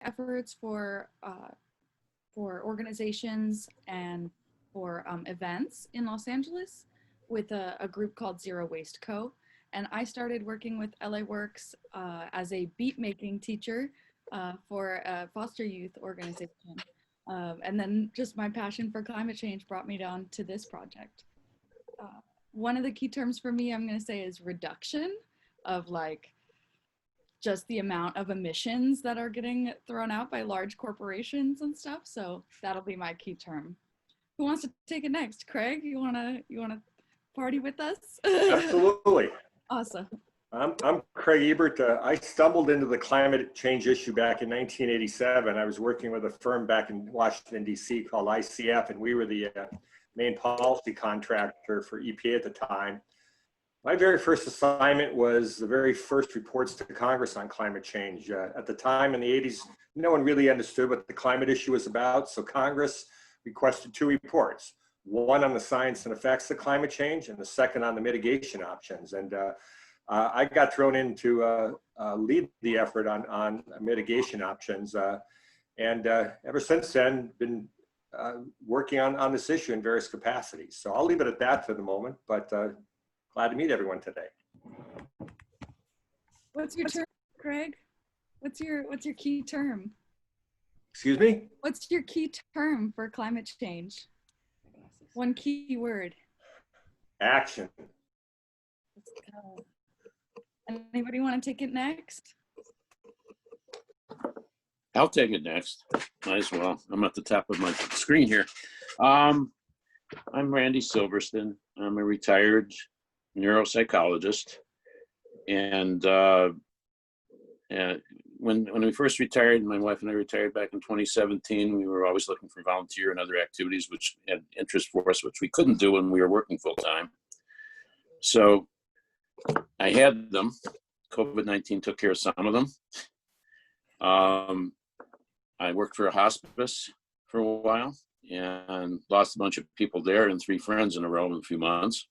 efforts for organizations and for events in Los Angeles with a group called Zero Waste Co. And I started working with LA Works as a beat making teacher for a foster youth organization. And then just my passion for climate change brought me down to this project. One of the key terms for me, I'm going to say, is reduction of like just the amount of emissions that are getting thrown out by large corporations and stuff. So that'll be my key term. Who wants to take it next? Craig, you wanna party with us? Absolutely. Awesome. I'm Craig Ebert. I stumbled into the climate change issue back in 1987. I was working with a firm back in Washington, D.C. called ICF, and we were the main policy contractor for EPA at the time. My very first assignment was the very first reports to Congress on climate change. At the time in the 80s, no one really understood what the climate issue was about, so Congress requested 2 reports, one on the science and effects of climate change and the second on the mitigation options. And I got thrown in to lead the effort on mitigation options. And ever since then, been working on this issue in various capacities. So I'll leave it at that for the moment, but glad to meet everyone today. What's your term, Craig? What's your key term? Excuse me? What's your key term for climate change? One key word. Action. Let's go. Anybody want to take it next? I'll take it next. Might as well. I'm at the top of my screen here. I'm Randy Silverston. I'm a retired neuropsychologist. And when we first retired, my wife and I retired back in 2017, we were always looking for volunteer and other activities which had interest for us, which we couldn't do when we were working full time. So I had them. COVID-19 took care of some of them. I worked for a hospice for a while and lost a bunch of people there and 3 friends in a row in a few months.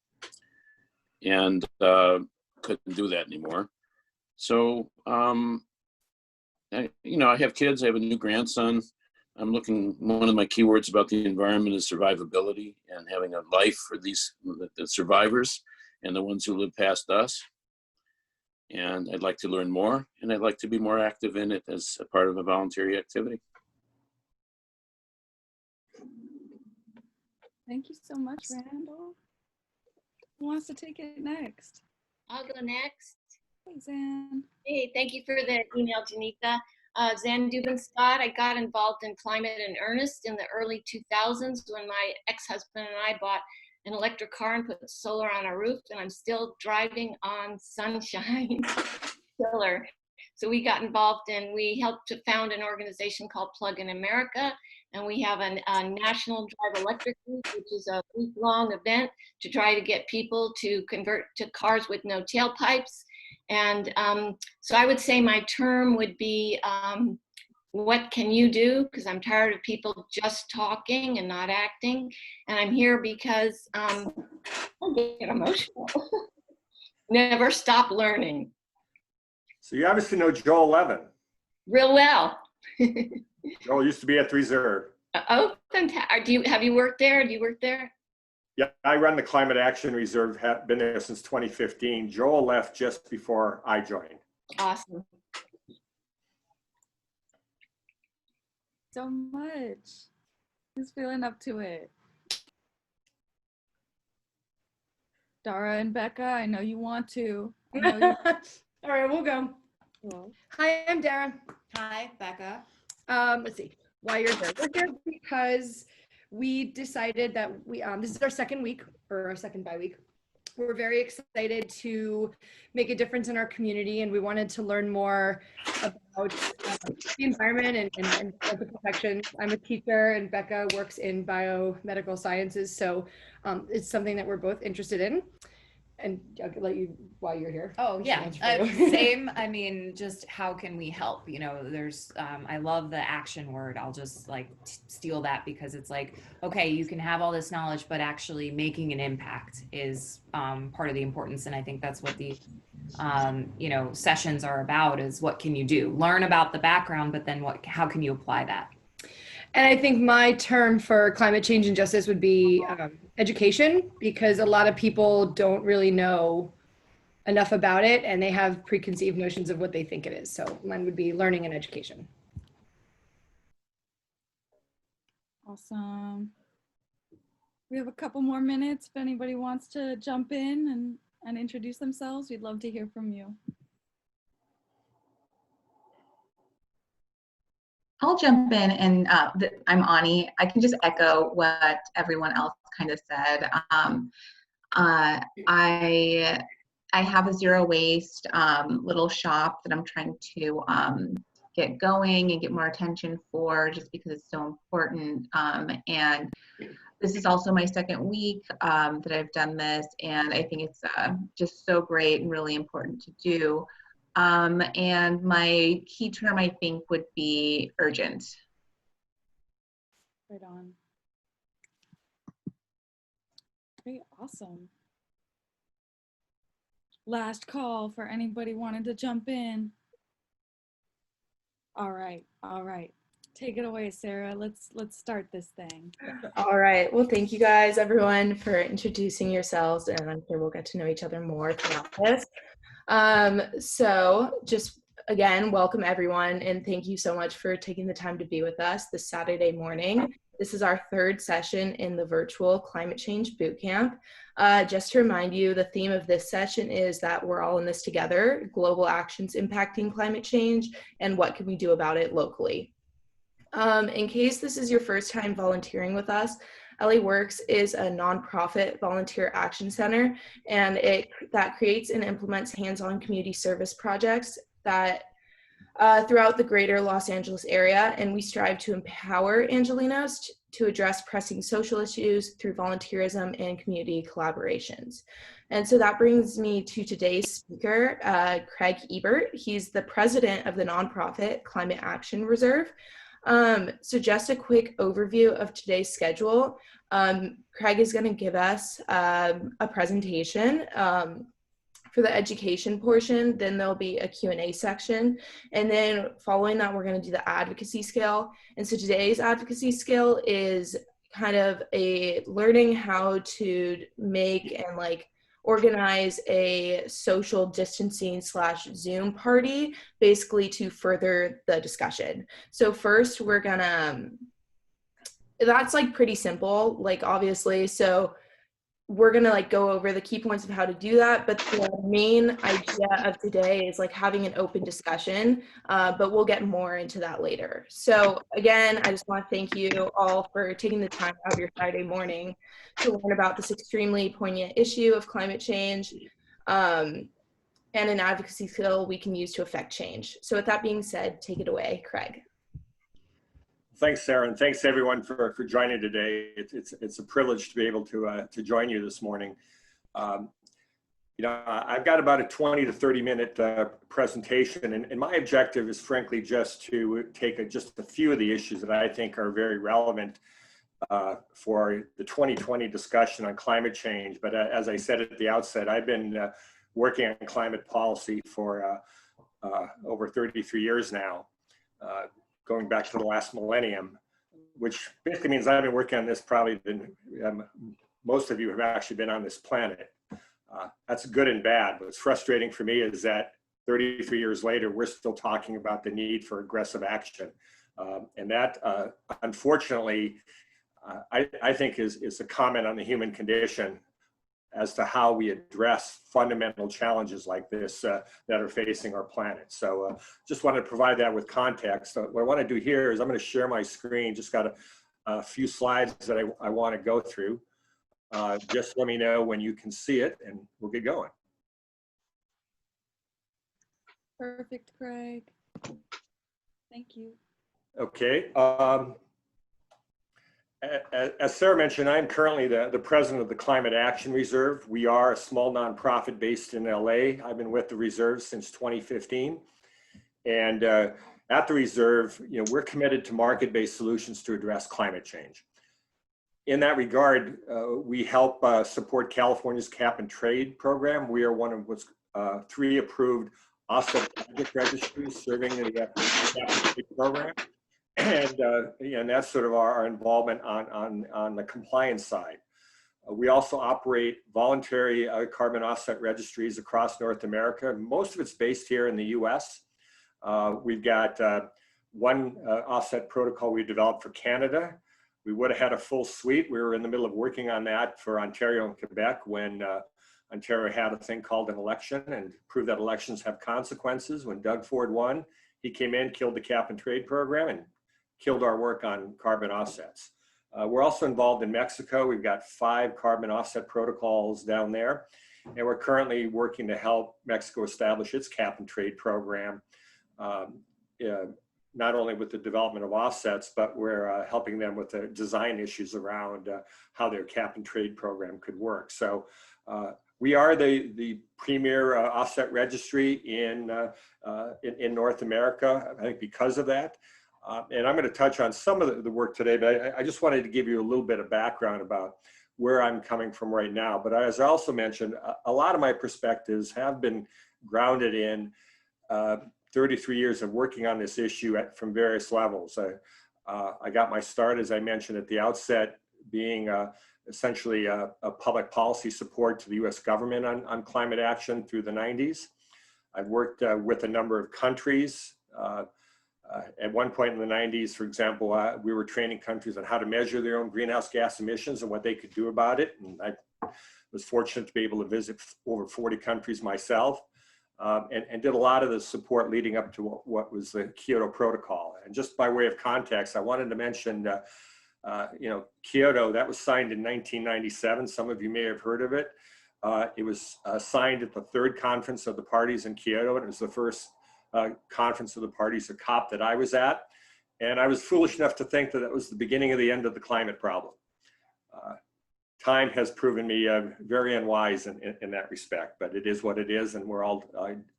And couldn't do that anymore. So, I have kids. I have a new grandson. I'm looking, one of my keywords about the environment is survivability and having a life for the survivors and the ones who live past us. And I'd like to learn more, and I'd like to be more active in it as a part of a voluntary activity. Thank you so much, Randall. Who wants to take it next? I'll go next. Hey, Zan. Hey, thank you for the email, Janita. Zan Dubin Scott. I got involved in climate in earnest in the early 2000s when my ex-husband and I bought an electric car and put solar on our roof, and I'm still driving on sunshine. Killer. So we got involved and we helped to found an organization called Plug in America. And we have a National Drive Electric Week, which is a week-long event to try to get people to convert to cars with no tailpipes. And so I would say my term would be, what can you do? Because I'm tired of people just talking and not acting. And I'm here because I get emotional. Never stop learning. So you obviously know Joel Levin. Real well. Joel used to be at Reserve. Oh, fantastic. Have you worked there? Do you work there? Yeah, I run the Climate Action Reserve, have been there since 2015. Joel left just before I joined. Awesome. So much. Who's feeling up to it? Dara and Becca, I know you want to. I know you All right, we'll go. will. Hi, I'm Dara. Hi, Becca. Let's see why you're here. We're here because we decided that this is our second week or our second bye week. We're very excited to make a difference in our community, and we wanted to learn more about the environment and the protection. I'm a teacher, and Becca works in biomedical sciences, so it's something that we're both interested in. And I'll let you while you're here. Oh yeah, same. I mean, just how can we help? You know, there's, I love the action word. I'll just like steal that because it's like, okay, you can have all this knowledge, but actually making an impact is part of the importance. And I think that's what the you know, sessions are about, is what can you do? Learn about the background, but then how can you apply that? And I think my term for climate change and justice would be education, because a lot of people don't really know enough about it and they have preconceived notions of what they think it is. So mine would be learning and education. Awesome. We have a couple more minutes. If anybody wants to jump in and introduce themselves, we'd love to hear from you. I'll jump in, and I'm Ani. I can just echo what everyone else kind of said. I have a zero waste little shop that I'm trying to get going and get more attention for, just because it's so important. And this is also my second week that I've done this, and I think it's just so great and really important to do. And my key term, I think, would be urgent. Right on. Great, awesome. Last call for anybody wanting to jump in. All right. Take it away, Sarah. Let's start this thing. All right. Well, thank you guys, everyone, for introducing yourselves, and I'm sure we'll get to know each other more throughout this. So just again, welcome everyone, and thank you so much for taking the time to be with us this Saturday morning. This is our third session in the virtual Climate Change Bootcamp. Just to remind you, the theme of this session is that we're all in this together: global actions impacting climate change, and what can we do about it locally. In case this is your first time volunteering with us, LA Works is a nonprofit volunteer action center, and that creates and implements hands-on community service projects that throughout the greater Los Angeles area, and we strive to empower Angelinos to address pressing social issues through volunteerism and community collaborations. And so that brings me to today's speaker, Craig Ebert. He's the president of the nonprofit Climate Action Reserve. So just a quick overview of today's schedule. Craig is going to give us a presentation for the education portion. Then there'll be a Q&A section. And then following that, we're going to do the advocacy scale. And so today's advocacy scale is kind of a learning how to make and organize a social distancing / Zoom party, basically to further the discussion. So first we're gonna, that's pretty simple, obviously. So we're gonna go over the key points of how to do that, but the main idea of today is having an open discussion, but we'll get more into that later. So again, I just want to thank you all for taking the time out of your Friday morning to learn about this extremely poignant issue of climate change, and an advocacy skill we can use to affect change. So with that being said, take it away, Craig. Thanks, Sarah, and thanks everyone for joining today. It's a privilege to be able to join you this morning. I've got about a 20 to 30 minute presentation, and my objective is frankly just to take just a few of the issues that I think are very relevant for the 2020 discussion on climate change. But as I said at the outset, I've been working on climate policy for over 33 years now. Going back to the last millennium, which basically means I've been working on this probably most of you have actually been on this planet. That's good and bad. What's frustrating for me is that 33 years later, we're still talking about the need for aggressive action. And that, unfortunately, I think is a comment on the human condition as to how we address fundamental challenges like this that are facing our planet. So just wanted to provide that with context. What I want to do here is I'm going to share my screen. Just got a few slides that I want to go through. Just let me know when you can see it and we'll get going. Perfect, Craig. Thank you. Okay. As Sarah mentioned, I'm currently the president of the Climate Action Reserve. We are a small nonprofit based in LA. I've been with the Reserve since 2015. And at the Reserve, we're committed to market-based solutions to address climate change. In that regard, we help support California's cap and trade program. We are one of what's 3 approved offset project registries serving the program. And that's sort of our involvement on the compliance side. We also operate voluntary carbon offset registries across North America. Most of it's based here in the US. We've got one offset protocol we developed for Canada. We would have had a full suite. We were in the middle of working on that for Ontario and Quebec when Ontario had a thing called an election and proved that elections have consequences. When Doug Ford won, he came in, killed the cap and trade program, and killed our work on carbon offsets. We're also involved in Mexico. We've got 5 carbon offset protocols down there. And we're currently working to help Mexico establish its cap and trade program, not only with the development of offsets, but we're helping them with the design issues around how their cap and trade program could work. So we are the premier offset registry in North America, I think because of that. And I'm going to touch on some of the work today, but I just wanted to give you a little bit of background about where I'm coming from right now. But as I also mentioned, a lot of my perspectives have been grounded in 33 years of working on this issue from various levels. I got my start, as I mentioned at the outset, being essentially a public policy support to the US government on climate action through the 90s. I've worked with a number of countries. At one point in the 90s, for example, we were training countries on how to measure their own greenhouse gas emissions and what they could do about it. And I was fortunate to be able to visit over 40 countries myself and did a lot of the support leading up to what was the Kyoto Protocol. And just by way of context, I wanted to mention, Kyoto, that was signed in 1997. Some of you may have heard of it. It was signed at the 3rd conference of the parties in Kyoto, and it was the first conference of the parties, a COP that I was at. And I was foolish enough to think that it was the beginning of the end of the climate problem. Time has proven me very unwise in that respect, but it is what it is, and we're all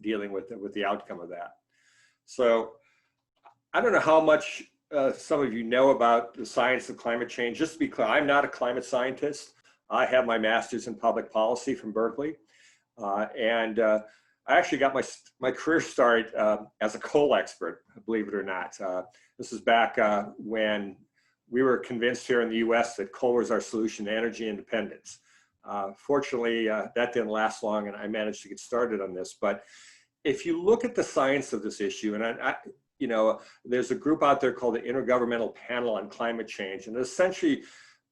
dealing with the outcome of that. So I don't know how much some of you know about the science of climate change. Just to be clear, I'm not a climate scientist. I have my master's in public policy from Berkeley. I actually got my career start as a coal expert, believe it or not. This is back when we were convinced here in the US that coal was our solution to energy independence. Fortunately, that didn't last long, and I managed to get started on this. But if you look at the science of this issue, and there's a group out there called the Intergovernmental Panel on Climate Change, and essentially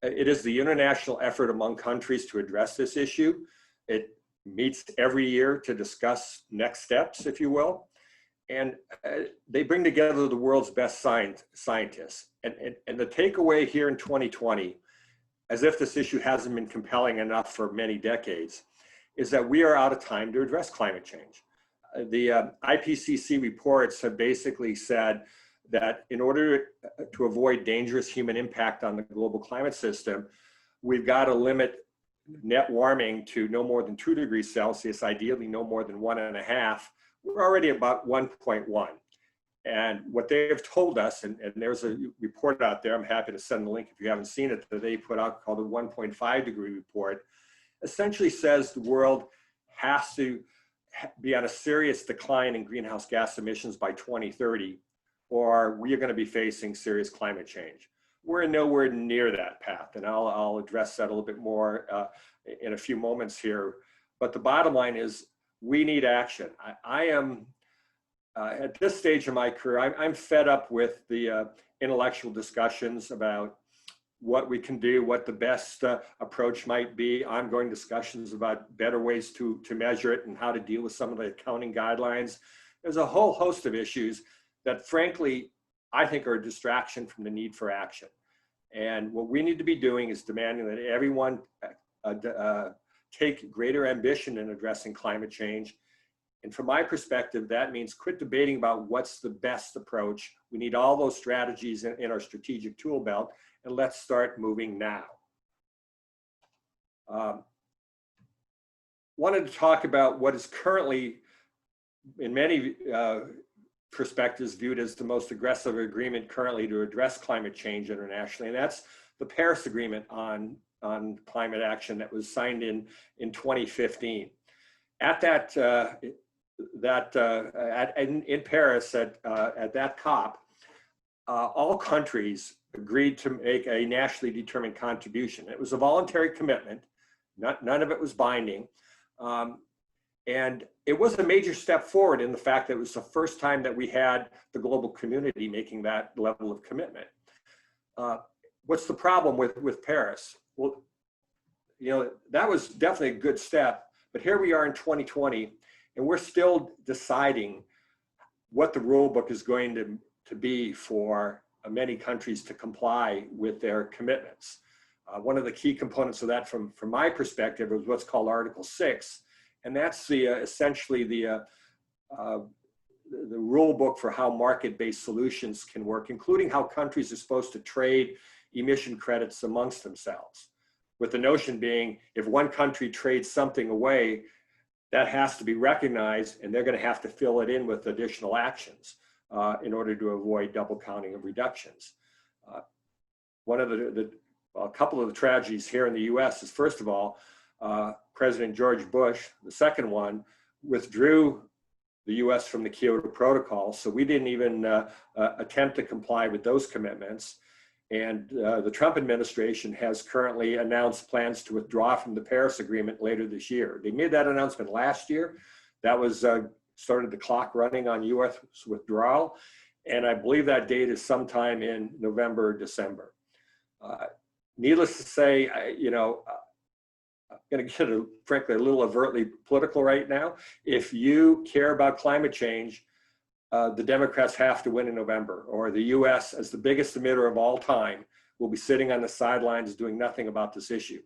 it is the international effort among countries to address this issue. It meets every year to discuss next steps, if you will. And they bring together the world's best scientists. And the takeaway here in 2020, as if this issue hasn't been compelling enough for many decades, is that we are out of time to address climate change. The IPCC reports have basically said that in order to avoid dangerous human impact on the global climate system, we've got to limit net warming to no more than 2 degrees Celsius, ideally no more than 1.5. We're already about 1.1. And what they have told us, and there's a report out there, I'm happy to send the link if you haven't seen it, that they put out called the 1.5 degree report, essentially says the world has to be on a serious decline in greenhouse gas emissions by 2030, or we are going to be facing serious climate change. We're nowhere near that path, and I'll address that a little bit more in a few moments here. But the bottom line is we need action. I am, at this stage of my career, I'm fed up with the intellectual discussions about what we can do, what the best approach might be, ongoing discussions about better ways to measure it and how to deal with some of the accounting guidelines. There's a whole host of issues that, frankly, I think are a distraction from the need for action. And what we need to be doing is demanding that everyone take greater ambition in addressing climate change. And from my perspective, that means quit debating about what's the best approach. We need all those strategies in our strategic tool belt, and let's start moving now. Wanted to talk about what is currently, in many perspectives, viewed as the most aggressive agreement currently to address climate change internationally, and that's the Paris Agreement on climate action that was signed in 2015. at in Paris at that COP, all countries agreed to make a nationally determined contribution. It was a voluntary commitment. None of it was binding. And it was a major step forward in the fact that it was the first time that we had the global community making that level of commitment. What's the problem with Paris? Well, you know, that was definitely a good step, but here we are in 2020, and we're still deciding what the rule book is going to be for many countries to comply with their commitments. One of the key components of that from my perspective is what's called Article 6, and that's essentially the rule book for how market-based solutions can work, including how countries are supposed to trade emission credits amongst themselves. With the notion being, if one country trades something away, that has to be recognized, and they're going to have to fill it in with additional actions in order to avoid double counting of reductions. One of a couple of the tragedies here in the US is, first of all, President George Bush, the second one, withdrew the US from the Kyoto Protocol, so we didn't even attempt to comply with those commitments. And the Trump administration has currently announced plans to withdraw from the Paris Agreement later this year. They made that announcement last year. That was started the clock running on US withdrawal. And I believe that date is sometime in November, December. Needless to say, I'm going to get, frankly, a little overtly political right now. If you care about climate change, the Democrats have to win in November, or the US, as the biggest emitter of all time, will be sitting on the sidelines doing nothing about this issue.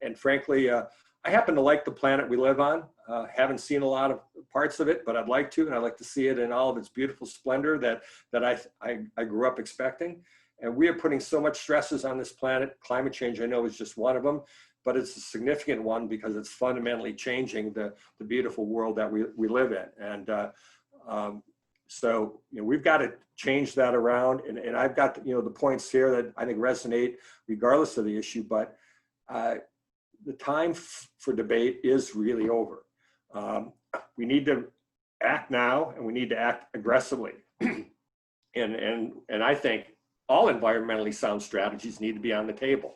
And frankly, I happen to like the planet we live on. Haven't seen a lot of parts of it, but I'd like to, and I'd like to see it in all of its beautiful splendor that I grew up expecting. And we are putting so much stresses on this planet. Climate change, I know, is just one of them, but it's a significant one because it's fundamentally changing the beautiful world that we live in. And so, we've got to change that around. And I've got, the points here that I think resonate regardless of the issue, but the time for debate is really over. We need to act now, and we need to act aggressively. And I think all environmentally sound strategies need to be on the table.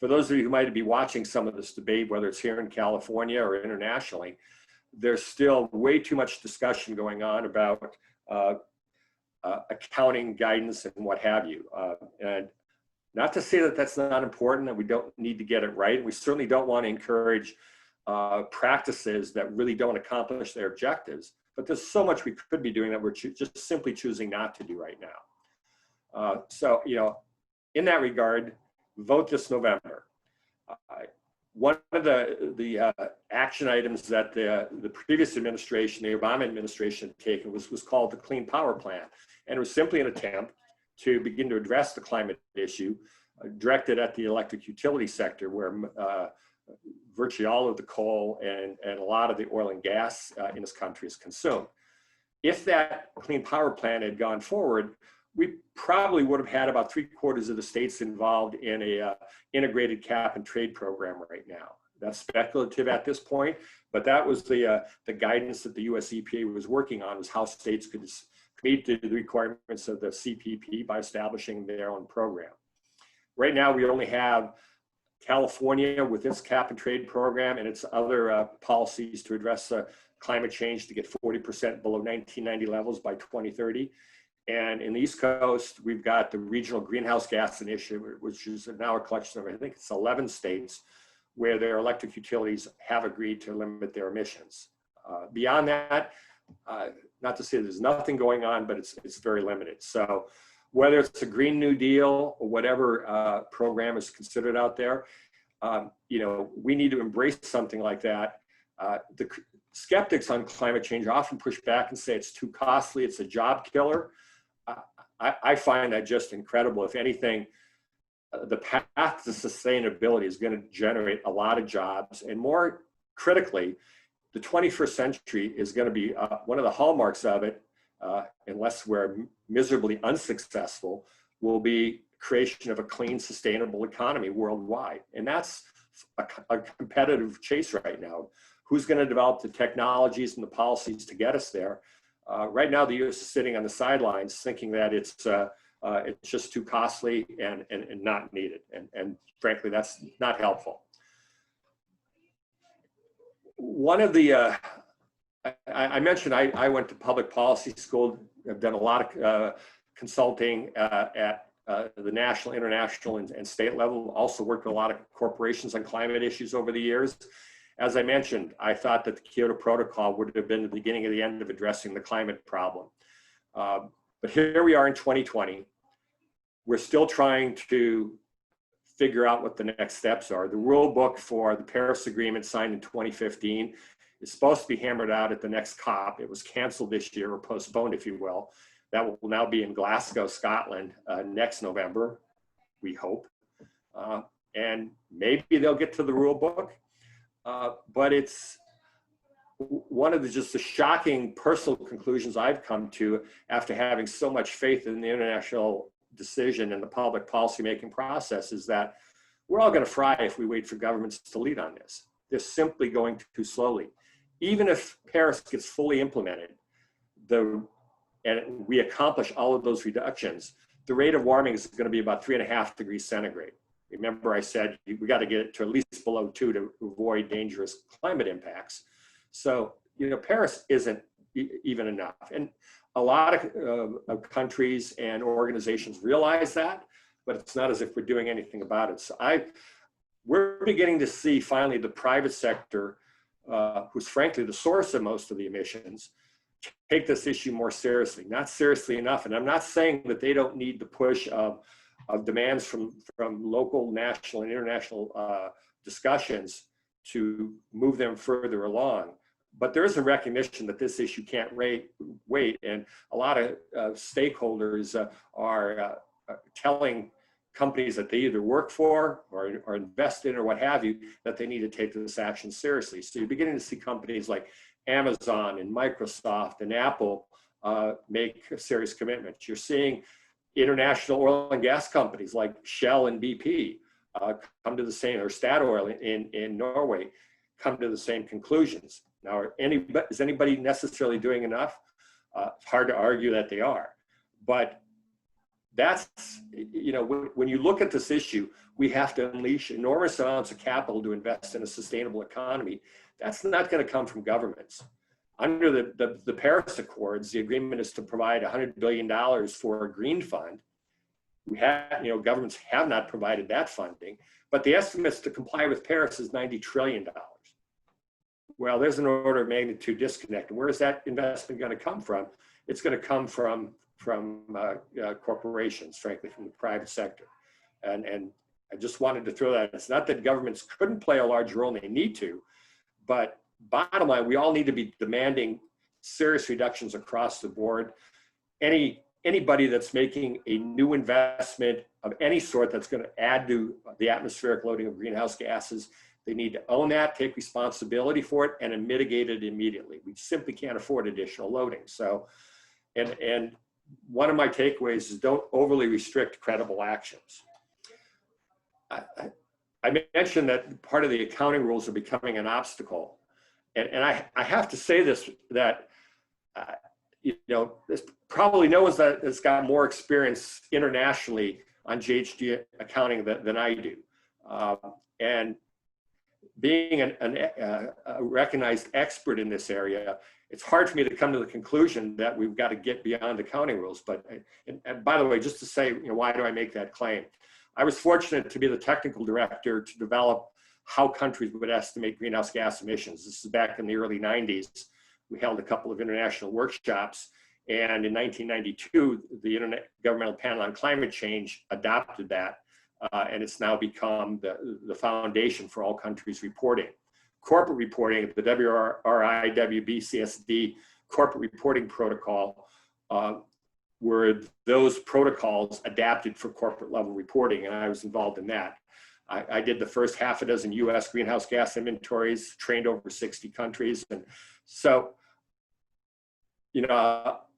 For those of you who might be watching some of this debate, whether it's here in California or internationally, there's still way too much discussion going on about accounting guidance and what have you. And not to say that that's not important, that we don't need to get it right. We certainly don't want to encourage practices that really don't accomplish their objectives, but there's so much we could be doing that we're just simply choosing not to do right now. So, in that regard, vote this November. One of the action items that the previous administration, the Obama administration, had taken was called the Clean Power Plan. And it was simply an attempt to begin to address the climate issue directed at the electric utility sector, where virtually all of the coal and a lot of the oil and gas in this country is consumed. If that Clean Power Plan had gone forward, we probably would have had about 3/4 of the states involved in a integrated cap and trade program right now. That's speculative at this point, but that was the guidance that the US EPA was working on, was how states could meet the requirements of the CPP by establishing their own program. Right now, we only have California with its cap and trade program and its other policies to address climate change to get 40% below 1990 levels by 2030. And in the East Coast, we've got the Regional Greenhouse Gas Initiative, which is now a collection of, I think it's 11 states, where their electric utilities have agreed to limit their emissions. Beyond that, not to say there's nothing going on, but it's very limited. So whether it's a Green New Deal or whatever program is considered out there, we need to embrace something like that. The skeptics on climate change often push back and say it's too costly, it's a job killer. I find that just incredible. If anything, the path to sustainability is going to generate a lot of jobs, and more critically, the 21st century is going to be one of the hallmarks of it, unless we're miserably unsuccessful, will be creation of a clean, sustainable economy worldwide. And that's a competitive chase right now. who's going to develop the technologies and the policies to get us there? Right now, the U.S. is sitting on the sidelines thinking that it's just too costly and not needed. And frankly, that's not helpful. One of the, I mentioned I went to public policy school. I've done a lot of consulting at the national, international, and state level. Also worked with a lot of corporations on climate issues over the years. As I mentioned, I thought that the Kyoto Protocol would have been the beginning of the end of addressing the climate problem. But here we are in 2020. We're still trying to figure out what the next steps are. The rule book for the Paris Agreement signed in 2015 is supposed to be hammered out at the next COP. It was canceled this year, or postponed, if you will. That will now be in Glasgow, Scotland, next November, we hope. And maybe they'll get to the rule book. But it's one of the shocking personal conclusions I've come to after having so much faith in the international decision and the public policymaking process is that we're all going to fry if we wait for governments to lead on this. They're simply going too slowly. Even if Paris gets fully implemented, and we accomplish all of those reductions, the rate of warming is going to be about 3.5 degrees centigrade. Remember, I said we got to get it to at least below 2 to avoid dangerous climate impacts. So, Paris isn't even enough. And a lot of countries and organizations realize that, but it's not as if we're doing anything about it. So we're beginning to see finally the private sector, who's frankly the source of most of the emissions, take this issue more seriously, not seriously enough. And I'm not saying that they don't need the push of demands from local, national, and international discussions to move them further along. But there is a recognition that this issue can't wait, and a lot of stakeholders are telling companies that they either work for or invest in or what have you, that they need to take this action seriously. So you're beginning to see companies like Amazon and Microsoft and Apple make serious commitments. You're seeing international oil and gas companies like Shell and BP come to the same, or Statoil in Norway, come to the same conclusions. Now, is anybody necessarily doing enough? It's hard to argue that they are. But that's, when you look at this issue, we have to unleash enormous amounts of capital to invest in a sustainable economy. That's not going to come from governments. Under the Paris Accords, the agreement is to provide $100 billion for a green fund. We have, governments have not provided that funding, but the estimates to comply with Paris is $90 trillion. Well, there's an order of magnitude disconnect. And where is that investment going to come from? It's going to come from corporations, frankly, from the private sector. And I just wanted to throw that. It's not that governments couldn't play a large role, and they need to, but bottom line, we all need to be demanding serious reductions across the board. Anybody that's making a new investment of any sort that's going to add to the atmospheric loading of greenhouse gases, they need to own that, take responsibility for it, and mitigate it immediately. We simply can't afford additional loading. So, and one of my takeaways is don't overly restrict credible actions. I mentioned that part of the accounting rules are becoming an obstacle. And I have to say this, that, there's probably no one that's got more experience internationally on GHG accounting than I do. And being a recognized expert in this area, it's hard for me to come to the conclusion that we've got to get beyond accounting rules. But, and by the way, just to say, why do I make that claim? I was fortunate to be the technical director to develop how countries would estimate greenhouse gas emissions. This is back in the early 90s. We held a couple of international workshops. And in 1992, the Intergovernmental Panel on Climate Change adopted that. And it's now become the foundation for all countries' reporting. Corporate reporting, the WRI, WBCSD corporate reporting protocol, were those protocols adapted for corporate level reporting, and I was involved in that. I did the first half a dozen US greenhouse gas inventories, trained over 60 countries. And so,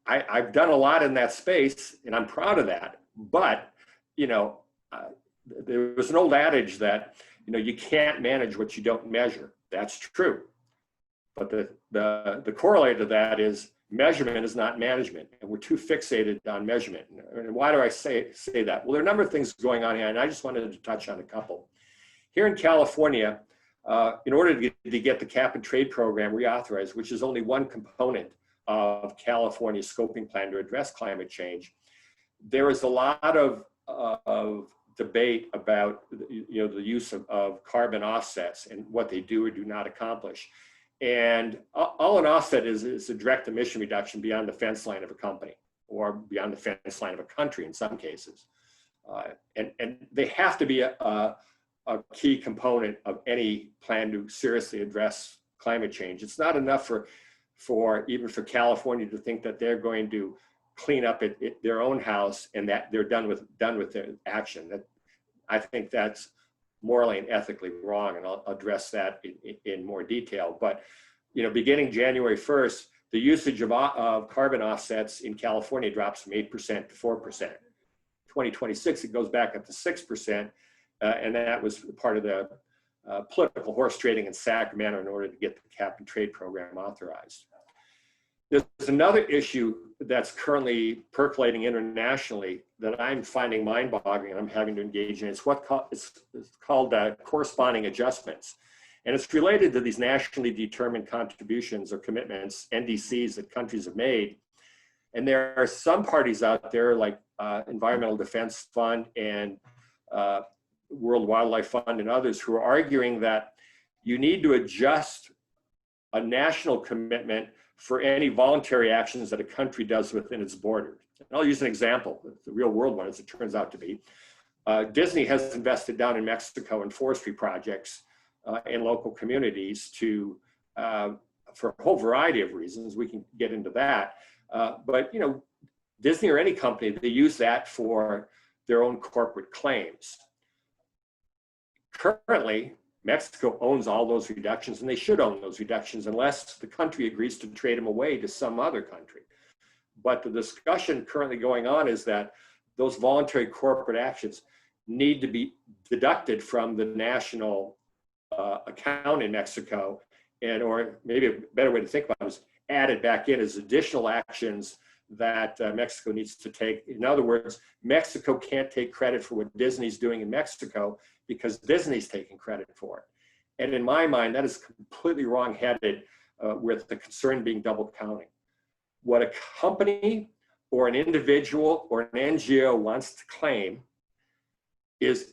I've done a lot in that space, and I'm proud of that. But, there was an old adage that, you can't manage what you don't measure. That's true. But the correlate to that is measurement is not management, and we're too fixated on measurement. And why do I say that? Well, there are a number of things going on here, and I just wanted to touch on a couple. Here in California, in order to get the cap and trade program reauthorized, which is only one component of California's scoping plan to address climate change, there is a lot of debate about the use of carbon offsets and what they do or do not accomplish. And all an offset is a direct emission reduction beyond the fence line of a company or beyond the fence line of a country in some cases. And they have to be a key component of any plan to seriously address climate change. It's not enough for even for California to think that they're going to clean up their own house and that they're done with their action. That, I think that's morally and ethically wrong, and I'll address that in more detail. But beginning January 1st, the usage of carbon offsets in California drops from 8% to 4%. 2026, it goes back up to 6%, and that was part of the political horse trading in Sacramento in order to get the cap and trade program authorized. There's another issue that's currently percolating internationally that I'm finding mind-boggling and I'm having to engage in. It's called corresponding adjustments. And it's related to these nationally determined contributions or commitments, NDCs, that countries have made. And there are some parties out there like Environmental Defense Fund and World Wildlife Fund and others who are arguing that you need to adjust a national commitment for any voluntary actions that a country does within its borders. And I'll use an example, the real world one, as it turns out to be. Disney has invested down in Mexico in forestry projects in local communities for a whole variety of reasons. We can get into that. But Disney or any company, they use that for their own corporate claims. Currently, Mexico owns all those reductions, and they should own those reductions unless the country agrees to trade them away to some other country. But the discussion currently going on is that those voluntary corporate actions need to be deducted from the national account in Mexico, or maybe a better way to think about it is added back in as additional actions that Mexico needs to take. In other words, Mexico can't take credit for what Disney's doing in Mexico because Disney's taking credit for it. And in my mind, that is completely wrong-headed with the concern being double counting. What a company or an individual or an NGO wants to claim is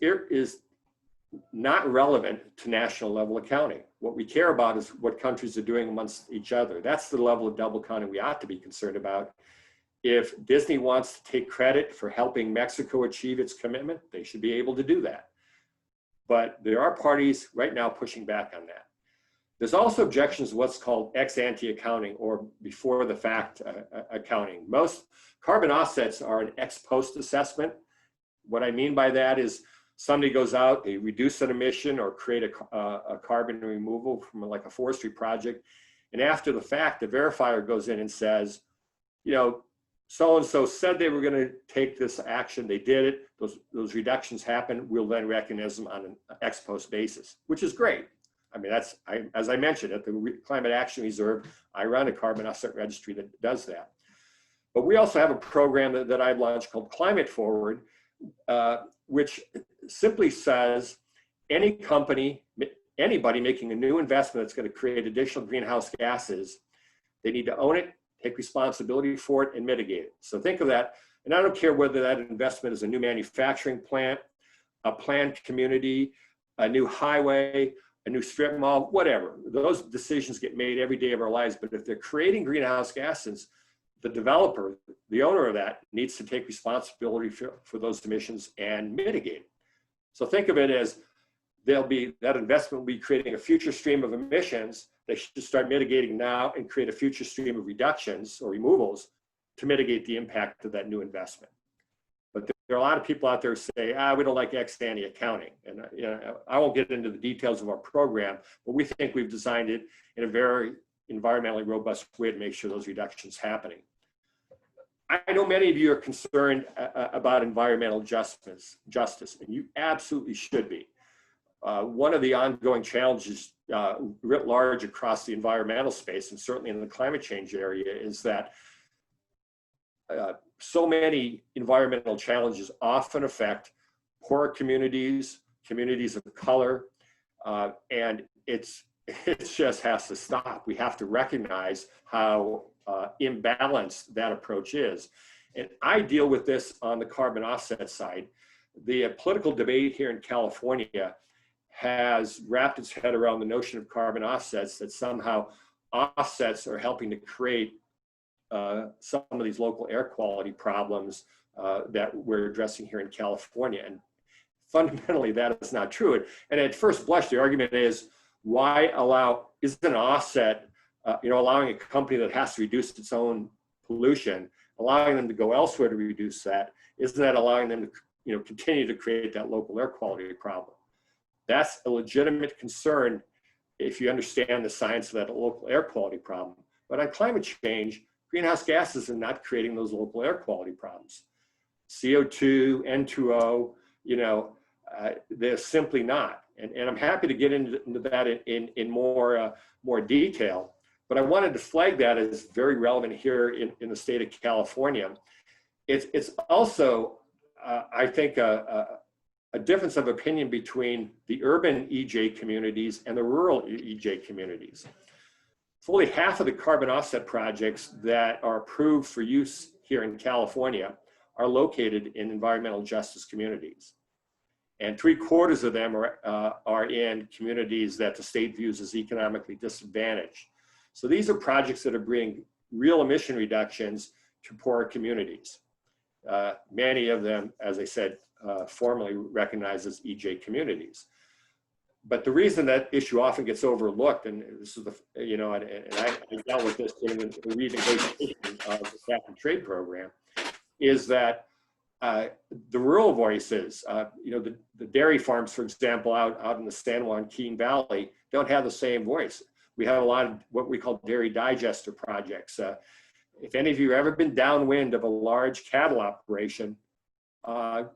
not relevant to national level accounting. What we care about is what countries are doing amongst each other. That's the level of double counting we ought to be concerned about. If Disney wants to take credit for helping Mexico achieve its commitment, they should be able to do that. But there are parties right now pushing back on that. There's also objections to what's called ex-ante accounting or before the fact accounting. Most carbon offsets are an ex-post assessment. What I mean by that is somebody goes out, they reduce an emission or create a carbon removal from like a forestry project. And after the fact, the verifier goes in and says, so-and-so said they were going to take this action. They did it. Those reductions happen. We'll then recognize them on an ex post basis, which is great. I mean, as I mentioned, at the Climate Action Reserve, I run a carbon offset registry that does that. But we also have a program that I've launched called Climate Forward, which simply says any company, anybody making a new investment that's going to create additional greenhouse gases, they need to own it, take responsibility for it, and mitigate it. So think of that. And I don't care whether that investment is a new manufacturing plant, a planned community, a new highway, a new strip mall, whatever. Those decisions get made every day of our lives. But if they're creating greenhouse gases, the developer, the owner of that, needs to take responsibility for those emissions and mitigate it. So think of it as that investment will be creating a future stream of emissions. They should start mitigating now and create a future stream of reductions or removals to mitigate the impact of that new investment. But there are a lot of people out there who say, we don't like ex-ante accounting. And I won't get into the details of our program, but we think we've designed it in a very environmentally robust way to make sure those reductions happening. I know many of you are concerned about environmental justice, and you absolutely should be. One of the ongoing challenges writ large across the environmental space, and certainly in the climate change area, is that so many environmental challenges often affect poor communities, communities of color, and it just has to stop. We have to recognize how imbalanced that approach is. And I deal with this on the carbon offset side. The political debate here in California has wrapped its head around the notion of carbon offsets, that somehow offsets are helping to create some of these local air quality problems that we're addressing here in California. And fundamentally, that is not true. And at first blush, the argument is, why allow, isn't an offset, allowing a company that has to reduce its own pollution, allowing them to go elsewhere to reduce that, isn't that allowing them to continue to create that local air quality problem? That's a legitimate concern if you understand the science of that local air quality problem. But on climate change, greenhouse gases are not creating those local air quality problems. CO2, N2O, they're simply not. And I'm happy to get into that in more detail. But I wanted to flag that as very relevant here in the state of California. It's also, I think, a difference of opinion between the urban EJ communities and the rural EJ communities. Fully half of the carbon offset projects that are approved for use here in California are located in environmental justice communities. And 3/4 of them are in communities that the state views as economically disadvantaged. So these are projects that are bringing real emission reductions to poorer communities. Many of them, as I said, formally recognized as EJ communities. But the reason that issue often gets overlooked, and this is and I dealt with this in the renegotiation of the cap and trade program, is that the rural voices, the dairy farms, for example, out in the San Juan Keene Valley, don't have the same voice. We have a lot of what we call dairy digester projects. If any of you have ever been downwind of a large cattle operation,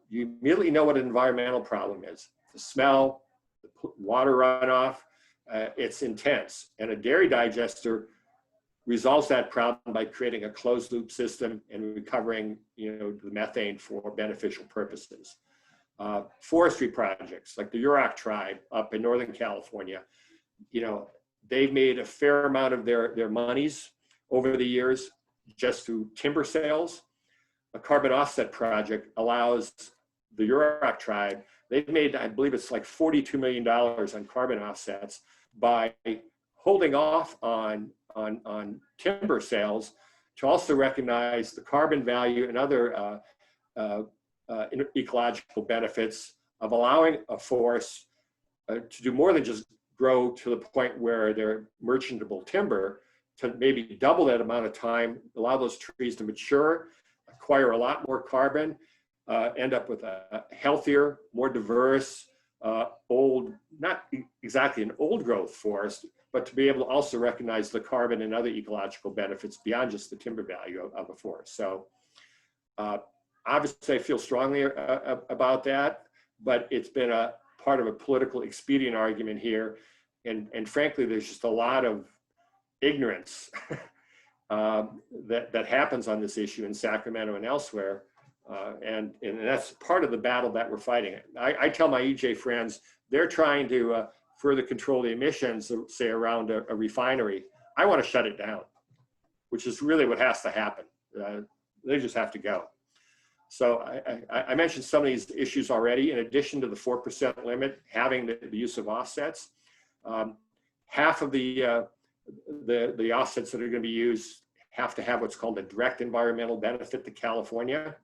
you immediately know what an environmental problem is. The smell, the water runoff, it's intense. And a dairy digester resolves that problem by creating a closed loop system and recovering the methane for beneficial purposes. Forestry projects like the Yurok tribe up in Northern California, they've made a fair amount of their monies over the years just through timber sales. A carbon offset project allows the Yurok tribe, they've made, I believe it's like $42 million on carbon offsets by holding off on timber sales to also recognize the carbon value and other ecological benefits of allowing a forest to do more than just grow to the point where they're merchantable timber, to maybe double that amount of time, allow those trees to mature, acquire a lot more carbon, end up with a healthier, more diverse, not exactly an old growth forest, but to be able to also recognize the carbon and other ecological benefits beyond just the timber value of a forest. So obviously I feel strongly about that, but it's been a part of a political expedient argument here. And frankly, there's just a lot of ignorance that happens on this issue in Sacramento and elsewhere. And that's part of the battle that we're fighting. I tell my EJ friends, they're trying to further control the emissions, say around a refinery. I want to shut it down, which is really what has to happen. They just have to go. So I mentioned some of these issues already. In addition to the 4% limit, having the use of offsets, half of the offsets that are going to be used have to have what's called a direct environmental benefit to California.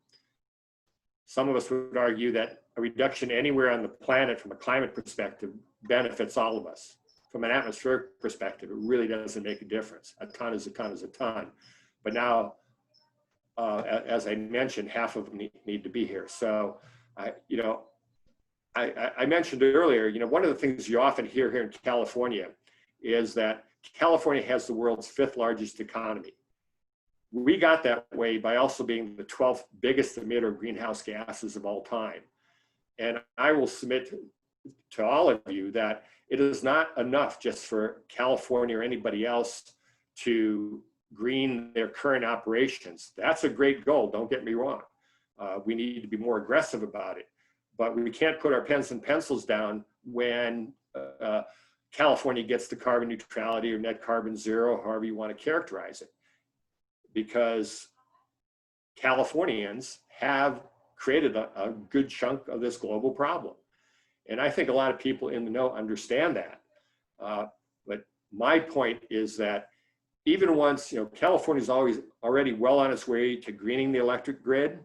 Some of us would argue that a reduction anywhere on the planet from a climate perspective benefits all of us. From an atmospheric perspective, it really doesn't make a difference. A ton is a ton is a ton. But now, as I mentioned, half of them need to be here. So, I mentioned earlier, one of the things you often hear here in California is that California has the world's 5th largest economy. We got that way by also being the 12th biggest emitter of greenhouse gases of all time. And I will submit to all of you that it is not enough just for California or anybody else to green their current operations. That's a great goal, don't get me wrong. We need to be more aggressive about it, but we can't put our pens and pencils down when California gets to carbon neutrality or net carbon zero, however you want to characterize it, because Californians have created a good chunk of this global problem. And I think a lot of people in the know understand that. But my point is that even once, California's already well on its way to greening the electric grid.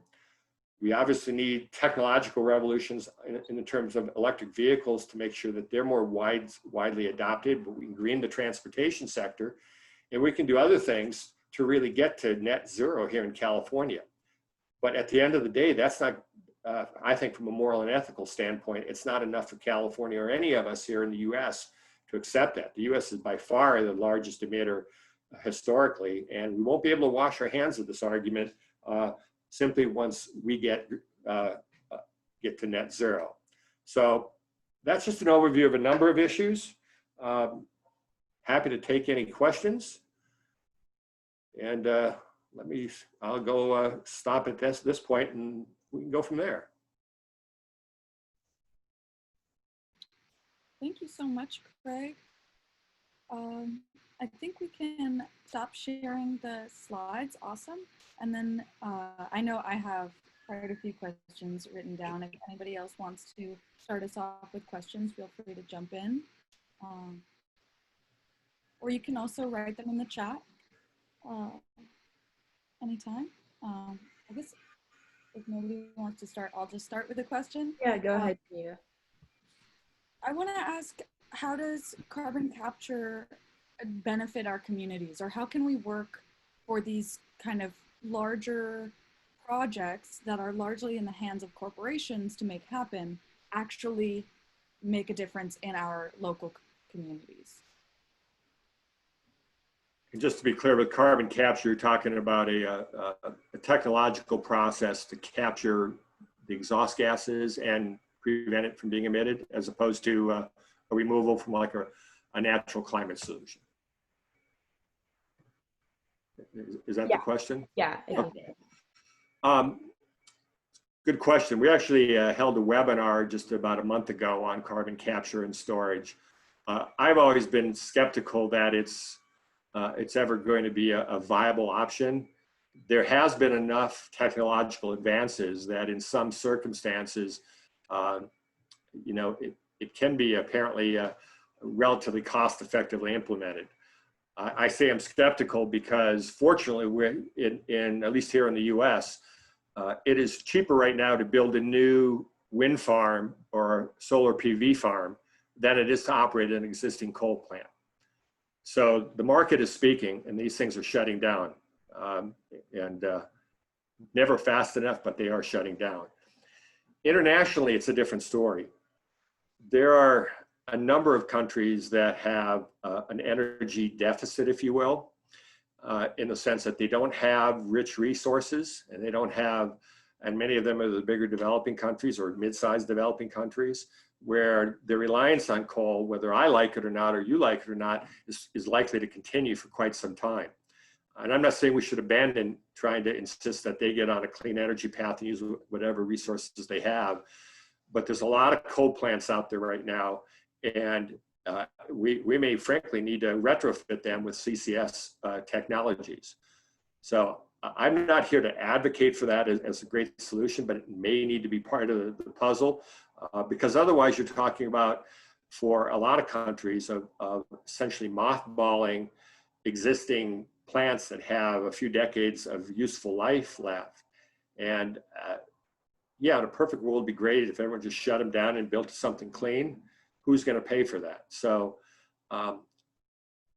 We obviously need technological revolutions in terms of electric vehicles to make sure that they're more widely adopted, but we can green the transportation sector, and we can do other things to really get to net zero here in California. But at the end of the day, that's not, I think from a moral and ethical standpoint, it's not enough for California or any of us here in the US to accept that. The US is by far the largest emitter historically, and we won't be able to wash our hands of this argument simply once we get to net zero. So that's just an overview of a number of issues. Happy to take any questions. And I'll go stop at this point and we can go from there. Thank you so much, Craig. I think we can stop sharing the slides. Awesome. And then I know I have quite a few questions written down. If anybody else wants to start us off with questions, feel free to jump in. Or you can also write them in the chat anytime. I guess if nobody wants to start, I'll just start with a question. Yeah, go ahead, Nia. I want to ask, how does carbon capture benefit our communities, or how can we work for these kind of larger projects that are largely in the hands of corporations to make happen, actually make a difference in our local communities? And just to be clear, with carbon capture, you're talking about a technological process to capture the exhaust gases and prevent it from being emitted, as opposed to a removal from like a natural climate solution. Is that the question? Yeah. Good question. We actually held a webinar just about a month ago on carbon capture and storage. I've always been skeptical that it's ever going to be a viable option. There has been enough technological advances that in some circumstances, it can be apparently relatively cost effectively implemented. I say I'm skeptical because fortunately we're in at least here in the US, it is cheaper right now to build a new wind farm or solar PV farm than it is to operate an existing coal plant. So the market is speaking and these things are shutting down, and never fast enough, but they are shutting down. Internationally, it's a different story. There are a number of countries that have an energy deficit, if you will, in the sense that they don't have rich resources, and they don't have, and many of them are the bigger developing countries or mid-sized developing countries, where the reliance on coal, whether I like it or not, or you like it or not, is likely to continue for quite some time. And I'm not saying we should abandon trying to insist that they get on a clean energy path and use whatever resources they have. But there's a lot of coal plants out there right now, and we may frankly need to retrofit them with CCS technologies. So I'm not here to advocate for that as a great solution, but it may need to be part of the puzzle, because otherwise you're talking about, for a lot of countries, of essentially mothballing existing plants that have a few decades of useful life left. And yeah, in a perfect world, it'd be great if everyone just shut them down and built something clean. Who's going to pay for that? So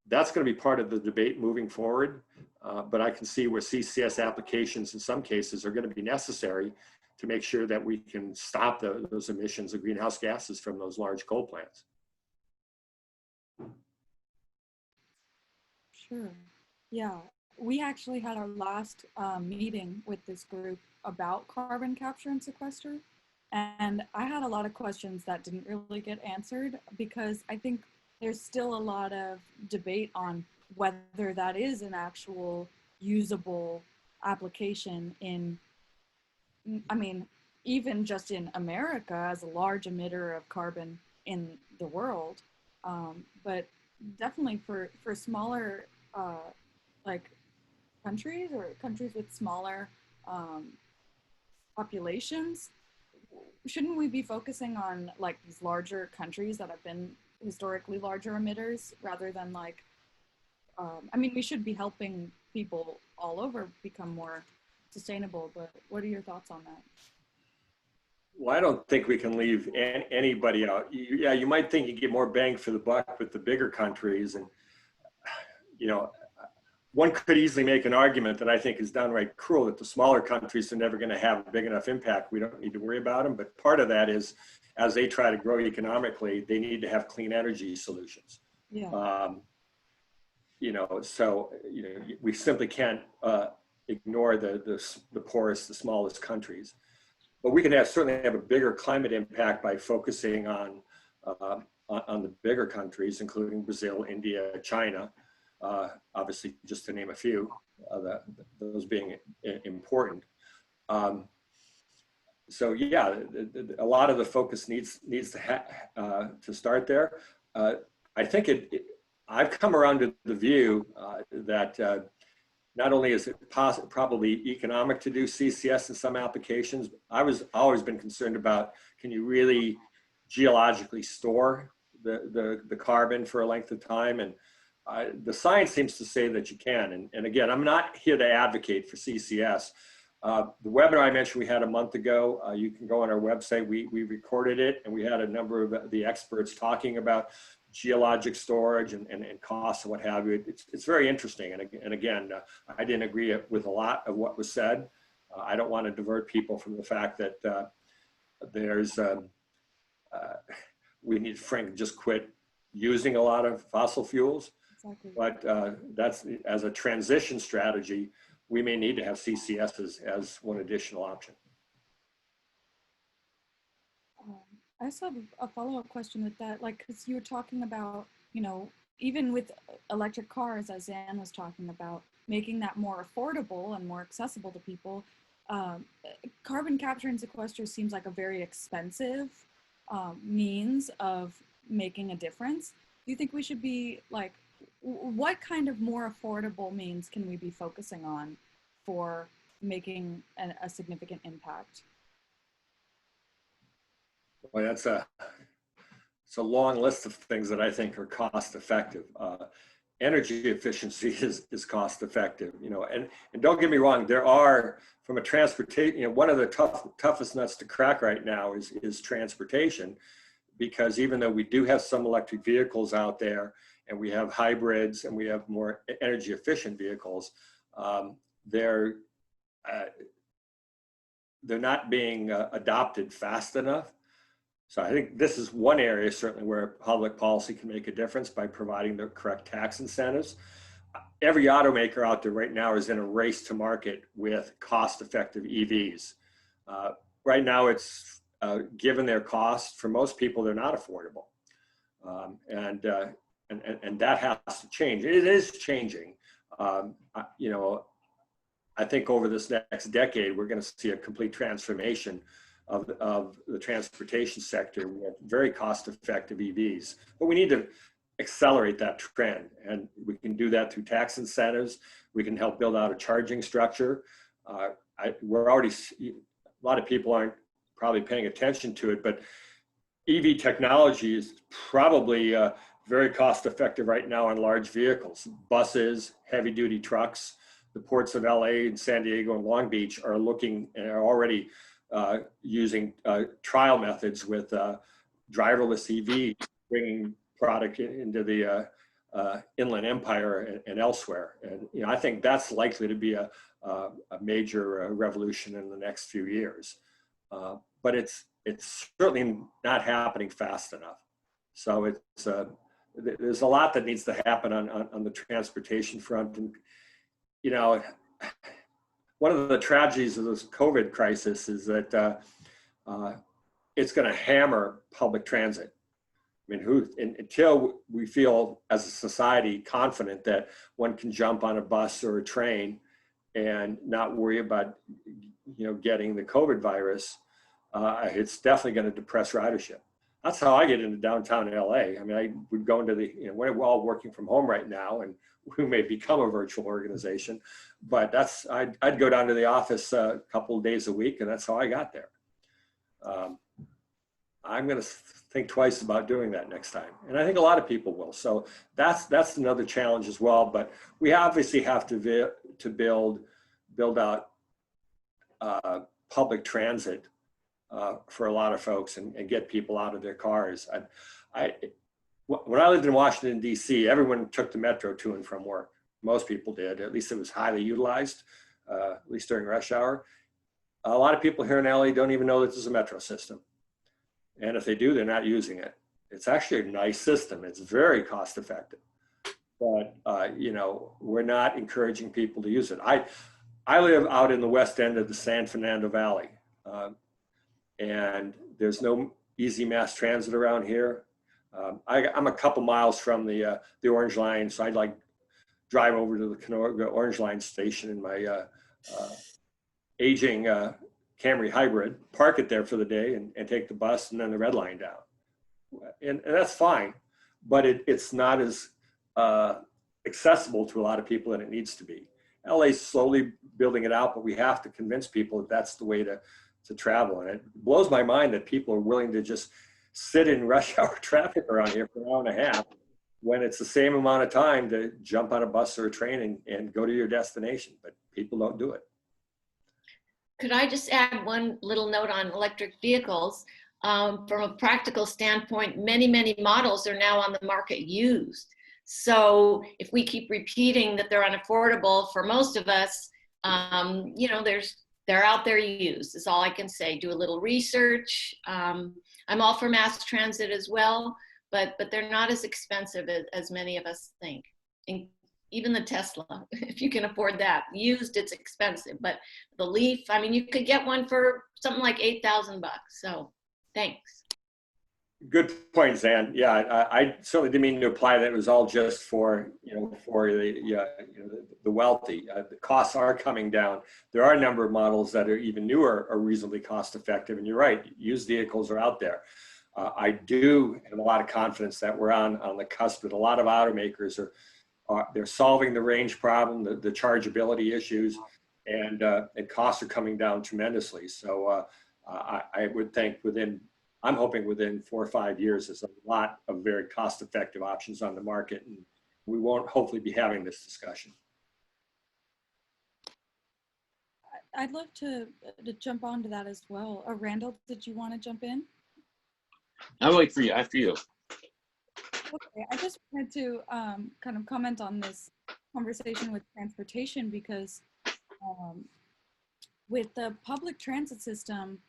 that's going to be part of the debate moving forward. But I can see where CCS applications in some cases are going to be necessary to make sure that we can stop those emissions of greenhouse gases from those large coal plants. Sure. Yeah, we actually had our last meeting with this group about carbon capture and sequester. And I had a lot of questions that didn't really get answered because I think there's still a lot of debate on whether that is an actual usable application in, I mean, even just in America as a large emitter of carbon in the world, but definitely for smaller like countries or countries with smaller um, populations, shouldn't we be focusing on like these larger countries that have been historically larger emitters rather than like, I mean, we should be helping people all over become more sustainable, but what are your thoughts on that? Well, I don't think we can leave anybody out. Yeah, you might think you get more bang for the buck with the bigger countries. And, you know, one could easily make an argument that I think is downright cruel that the smaller countries are never going to have a big enough impact. We don't need to worry about them. But part of that is as they try to grow economically, they need to have clean energy solutions. Yeah. You know, so, you know, we simply can't ignore the poorest, the smallest countries. But we can certainly have a bigger climate impact by focusing on the bigger countries, including Brazil, India, China, obviously, just to name a few, those being important. So yeah, a lot of the focus needs to start there. I think I've come around to the view that not only is it probably economic to do CCS in some applications, I've always been concerned about, can you really geologically store the carbon for a length of time? And the science seems to say that you can. And again, I'm not here to advocate for CCS. The webinar I mentioned we had a month ago, you can go on our website. We recorded it, and we had a number of the experts talking about geologic storage and costs and what have you. It's very interesting. And again, I didn't agree with a lot of what was said. I don't want to divert people from the fact that we need, frankly, just quit using a lot of fossil fuels. Exactly. But that's, as a transition strategy, we may need to have CCS as one additional option. I also have a follow-up question with that, like, because you were talking about, you know, even with electric cars, as Anne was talking about, making that more affordable and more accessible to people. Carbon capture and sequester seems like a very expensive means of making a difference. Do you think we should be like, what kind of more affordable means can we be focusing on for making a significant impact? Well, it's a long list of things that I think are cost effective. Energy efficiency is cost effective, you know, and don't get me wrong, there are, from a transportation, you know, one of the toughest nuts to crack right now is transportation, because even though we do have some electric vehicles out there, and we have hybrids, and we have more energy efficient vehicles, they're not being adopted fast enough. So I think this is one area certainly where public policy can make a difference by providing the correct tax incentives. Every automaker out there right now is in a race to market with cost-effective EVs. Right now, it's given their cost, for most people, they're not affordable, and that has to change. It is changing. You know, I think over this next decade, we're going to see a complete transformation of the transportation sector. We have very cost-effective EVs, but we need to accelerate that trend, and we can do that through tax incentives. We can help build out a charging structure. We're already, a lot of people aren't probably paying attention to it, but EV technology is probably very cost-effective right now on large vehicles, buses, heavy-duty trucks. The ports of LA and San Diego and Long Beach are looking and are already using trial methods with driverless EV, bringing product into the Inland Empire and elsewhere. And you know, I think that's likely to be a major revolution in the next few years. But it's certainly not happening fast enough. So there's a lot that needs to happen on the transportation front. And you know, one of the tragedies of this COVID crisis is that it's going to hammer public transit. I mean, until we feel as a society confident that one can jump on a bus or a train and not worry about, getting the COVID virus, it's definitely going to depress ridership. That's how I get into downtown LA. I mean, I would go into we're all working from home right now, and we may become a virtual organization, but I'd go down to the office a couple of days a week, and that's how I got there. I'm going to think twice about doing that next time, and I think a lot of people will. So that's another challenge as well. But we obviously have to build out public transit for a lot of folks and get people out of their cars. When I lived in Washington, D.C., everyone took the metro to and from work. Most people did. At least it was highly utilized, at least during rush hour. A lot of people here in LA don't even know that there's a metro system. And if they do, they're not using it. It's actually a nice system. It's very cost effective. But, we're not encouraging people to use it. I live out in the west end of the San Fernando Valley. And there's no easy mass transit around here. I'm a couple miles from the Orange Line, so I'd drive over to the Orange Line station in my aging Camry hybrid, park it there for the day, and take the bus and then the red line down. And that's fine, but it's not as accessible to a lot of people than it needs to be. LA's slowly building it out, but we have to convince people that that's the way to travel. And it blows my mind that people are willing to just sit in rush hour traffic around here for an hour and a half when it's the same amount of time to jump on a bus or a train and go to your destination, but people don't do it. Could I just add one little note on electric vehicles? From a practical standpoint, many models are now on the market used. So if we keep repeating that they're unaffordable for most of us, they're out there used, is all I can say. Do a little research. I'm all for mass transit as well, but they're not as expensive as many of us think. And even the Tesla, if you can afford that. Used, it's expensive, but the Leaf, I mean, you could get one for something like $8,000. So thanks. Good point, Zan. Yeah, I certainly didn't mean to imply that it was all just for the wealthy. The costs are coming down. There are a number of models that are even newer, are reasonably cost effective. And you're right, used vehicles are out there. I do have a lot of confidence that we're on the cusp. That a lot of automakers they're solving the range problem, the chargeability issues, and costs are coming down tremendously. So I would think I'm hoping within 4 or 5 years, there's a lot of very cost-effective options on the market, and we won't hopefully be having this discussion. I'd love to jump onto that as well. Randall, did you want to jump in? I'll wait for you. After you. Okay, I just wanted to kind of comment on this conversation with transportation, because with the public transit system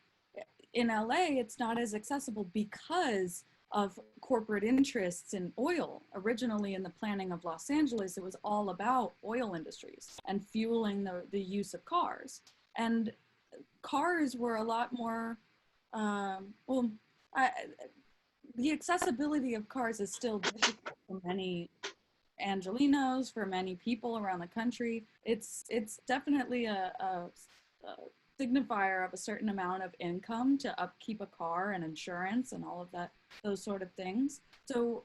in LA, it's not as accessible because of corporate interests in oil. Originally, in the planning of Los Angeles, it was all about oil industries and fueling the use of cars. And cars were a lot more, the accessibility of cars is still difficult for many Angelenos, for many people around the country. It's definitely a signifier of a certain amount of income to upkeep a car and insurance and all of that, those sort of things. So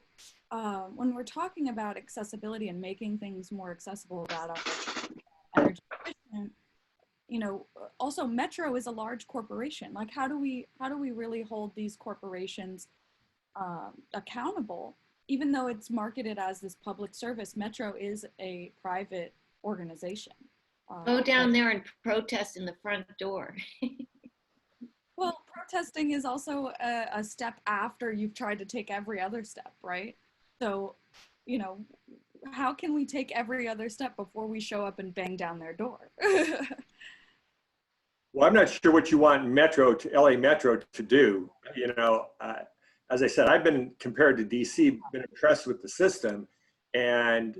when we're talking about accessibility and making things more accessible about energy efficient, also Metro is a large corporation. Like, how do we really hold these corporations accountable? Even though it's marketed as this public service, Metro is a private organization. Go down there and protest in the front door. Well, protesting is also a step after you've tried to take every other step, right? So, how can we take every other step before we show up and bang down their door? Well, I'm not sure what you want LA Metro to do. As I said, I've been, compared to DC, been impressed with the system. And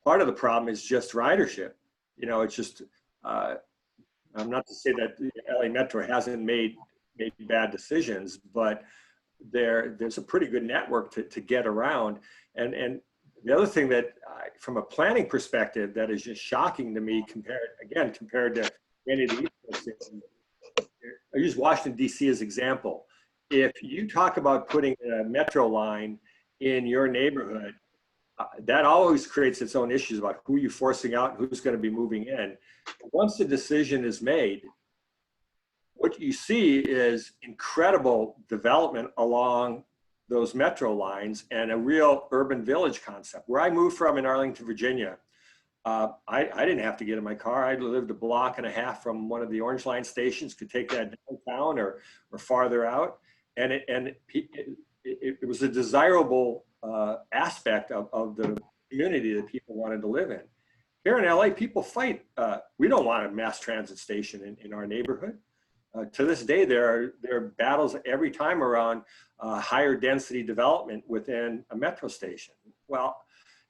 part of the problem is just ridership. It's just, I'm not to say that the LA Metro hasn't made made bad decisions, but there's a pretty good network to get around. And the other thing that, from a planning perspective, that is just shocking to me compared to any of the East Coast cities. I use Washington, D.C. as example. If you talk about putting a metro line in your neighborhood, that always creates its own issues about who you're forcing out and who's going to be moving in. Once the decision is made, what you see is incredible development along those metro lines and a real urban village concept. Where I moved from in Arlington, Virginia, I didn't have to get in my car. I lived a block and a half from one of the Orange Line stations, could take that downtown or farther out. And it was a desirable aspect of the community that people wanted to live in. Here in LA, people fight. We don't want a mass transit station in our neighborhood. To this day, there are battles every time around higher density development within a metro station. Well,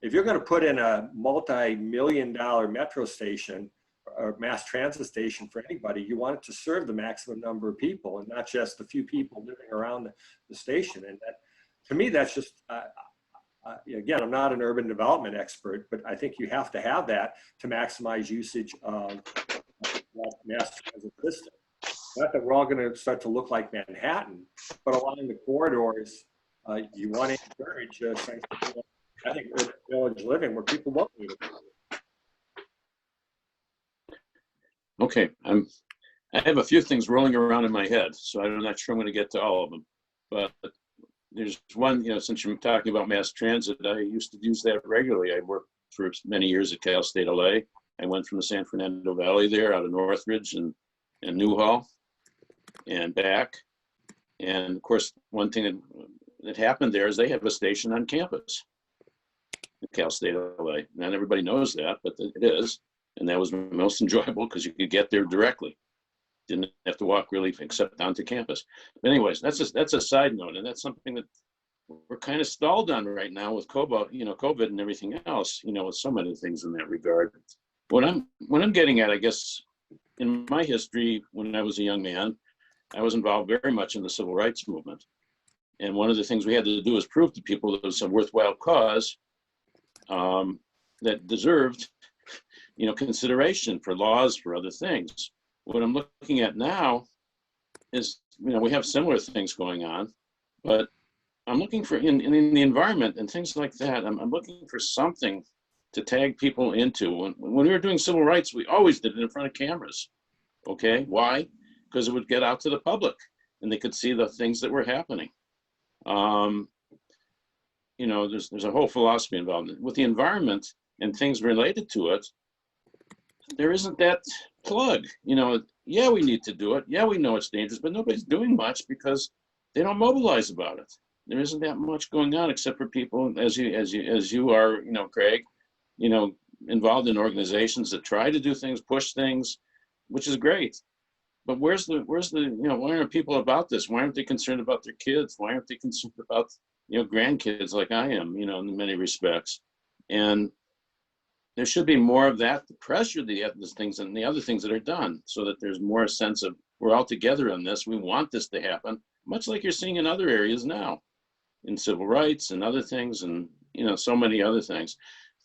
if you're going to put in a multi-million-dollar metro station or mass transit station for anybody, you want it to serve the maximum number of people and not just a few people living around the station. And that, to me, that's just, again, I'm not an urban development expert, but I think you have to have that to maximize usage of that mass transit system. Not that we're all going to start to look like Manhattan, but along the corridors, you want to encourage I think urban village living where people won't need it. Okay, I have a few things rolling around in my head, so I'm not sure I'm going to get to all of them. But there's one, since you're talking about mass transit, I used to use that regularly. I worked for many years at Cal State LA. I went from the San Fernando Valley there out of Northridge and Newhall and back. And of course, one thing that happened there is they have a station on campus at Cal State LA. Not everybody knows that, but it is. And that was most enjoyable because you could get there directly. Didn't have to walk really except onto campus. But anyways, that's a side note, and that's something that we're kind of stalled on right now with COVID and everything else, with so many things in that regard. What I'm getting at, I guess, in my history, when I was a young man, I was involved very much in the civil rights movement. And one of the things we had to do is prove to people that it was a worthwhile cause that deserved, consideration for laws, for other things. What I'm looking at now is, we have similar things going on, but I'm looking for in the environment and things like that. I'm looking for something to tag people into. When we were doing civil rights, we always did it in front of cameras. Okay, why? Because it would get out to the public and they could see the things that were happening. There's a whole philosophy involved with the environment and things related to it. There isn't that plug. Yeah, we need to do it. Yeah, we know it's dangerous, but nobody's doing much because they don't mobilize about it. There isn't that much going on except for people as you are, Craig, involved in organizations that try to do things, push things, which is great. But where's the why aren't people about this? Why aren't they concerned about their kids? Why aren't they concerned about, grandkids like I am, in many respects? And there should be more of that to pressure the things and the other things that are done so that there's more sense of we're all together in this. We want this to happen, much like you're seeing in other areas now, in civil rights and other things and, so many other things.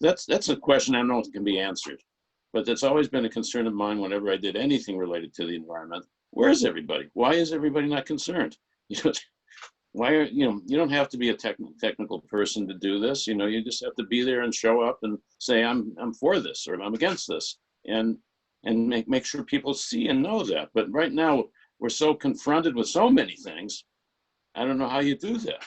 That's a question I don't know if it can be answered, but that's always been a concern of mine whenever I did anything related to the environment. Where is everybody? Why is everybody not concerned? Why are, you don't have to be a technical person to do this. You just have to be there and show up and say, I'm for this or I'm against this, and make sure people see and know that. But right now we're so confronted with so many things. I don't know how you do that.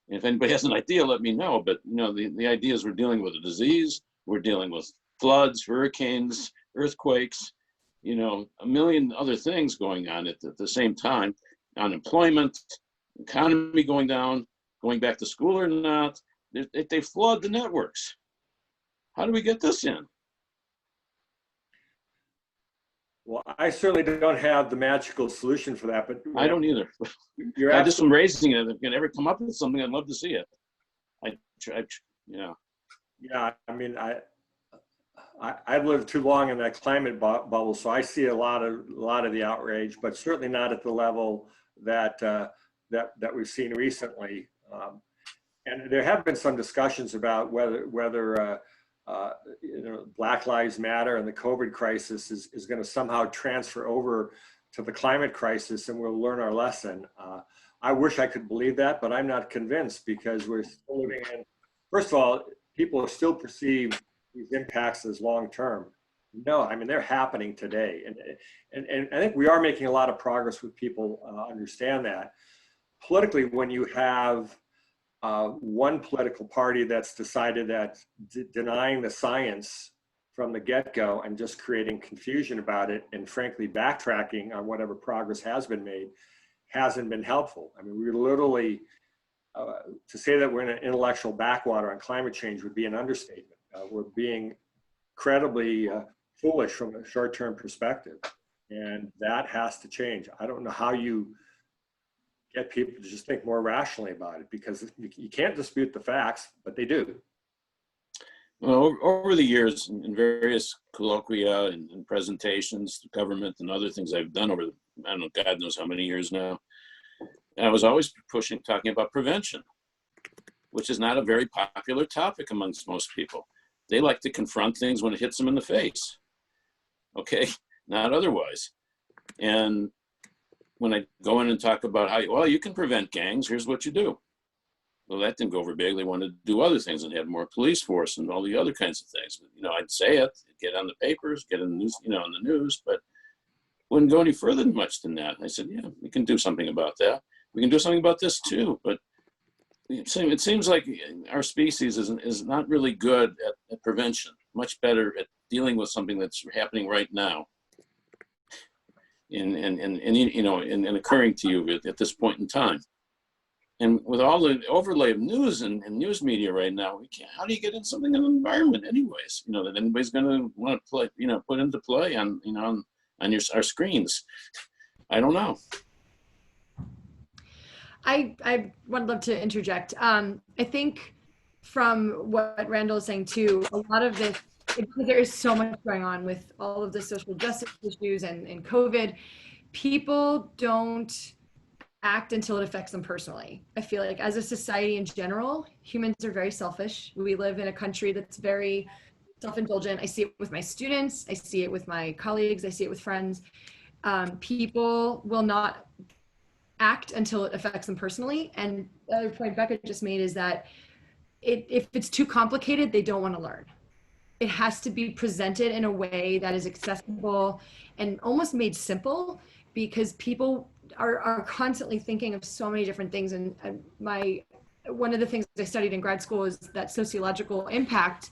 And if anybody has an idea, let me know. But the idea is we're dealing with a disease, we're dealing with floods, hurricanes, earthquakes, a million other things going on at the same time. Unemployment, economy going down, going back to school or not. They flood the networks. How do we get this in? Well, I certainly don't have the magical solution for that, but I don't either. I just am raising it. If you can ever come up with something, I'd love to see it. Yeah. I mean, I've lived too long in that climate bubble, so I see a lot of the outrage, but certainly not at the level that that we've seen recently. And there have been some discussions about whether Black Lives Matter and the COVID crisis is going to somehow transfer over to the climate crisis, and we'll learn our lesson. I wish I could believe that, but I'm not convinced, because we're still living in. First of all, people still perceive these impacts as long-term. No, I mean, they're happening today, and I think we are making a lot of progress with people understand that. Politically, when you have one political party that's decided that denying the science from the get-go and just creating confusion about it, and frankly backtracking on whatever progress has been made, hasn't been helpful. I mean, we're literally, to say that we're in an intellectual backwater on climate change would be an understatement. We're being incredibly foolish from a short-term perspective, and that has to change. I don't know how you get people to just think more rationally about it, because you can't dispute the facts, but they do. Well, over the years, in various colloquia and presentations to government and other things I've done over, I don't know, God knows how many years now, I was always talking about prevention, which is not a very popular topic amongst most people. They like to confront things when it hits them in the face, okay, not otherwise. And when I go in and talk about how, well, you can prevent gangs, here's what you do. Well, that didn't go over big. They wanted to do other things and have more police force and all the other kinds of things. But, I'd say it, get on the papers, get in the news, on the news, but wouldn't go any further than much than that. I said, yeah, we can do something about that. We can do something about this too. But it seems like our species is not really good at prevention, much better at dealing with something that's happening right now. And occurring to you at this point in time. And with all the overlay of news and news media right now, how do you get in something in the environment anyways, that anybody's going to want to play, put into play on, on our screens? I don't know. I would love to interject. I think from what Randall is saying too, a lot of this, there is so much going on with all of the social justice issues and COVID. People don't act until it affects them personally. I feel like as a society in general, humans are very selfish. We live in a country that's very self-indulgent. I see it with my students. I see it with my colleagues. I see it with friends. People will not act until it affects them personally. And the other point Becca just made is that if it's too complicated, they don't want to learn. It has to be presented in a way that is accessible and almost made simple, because people are constantly thinking of so many different things. And one of the things I studied in grad school is that sociological impact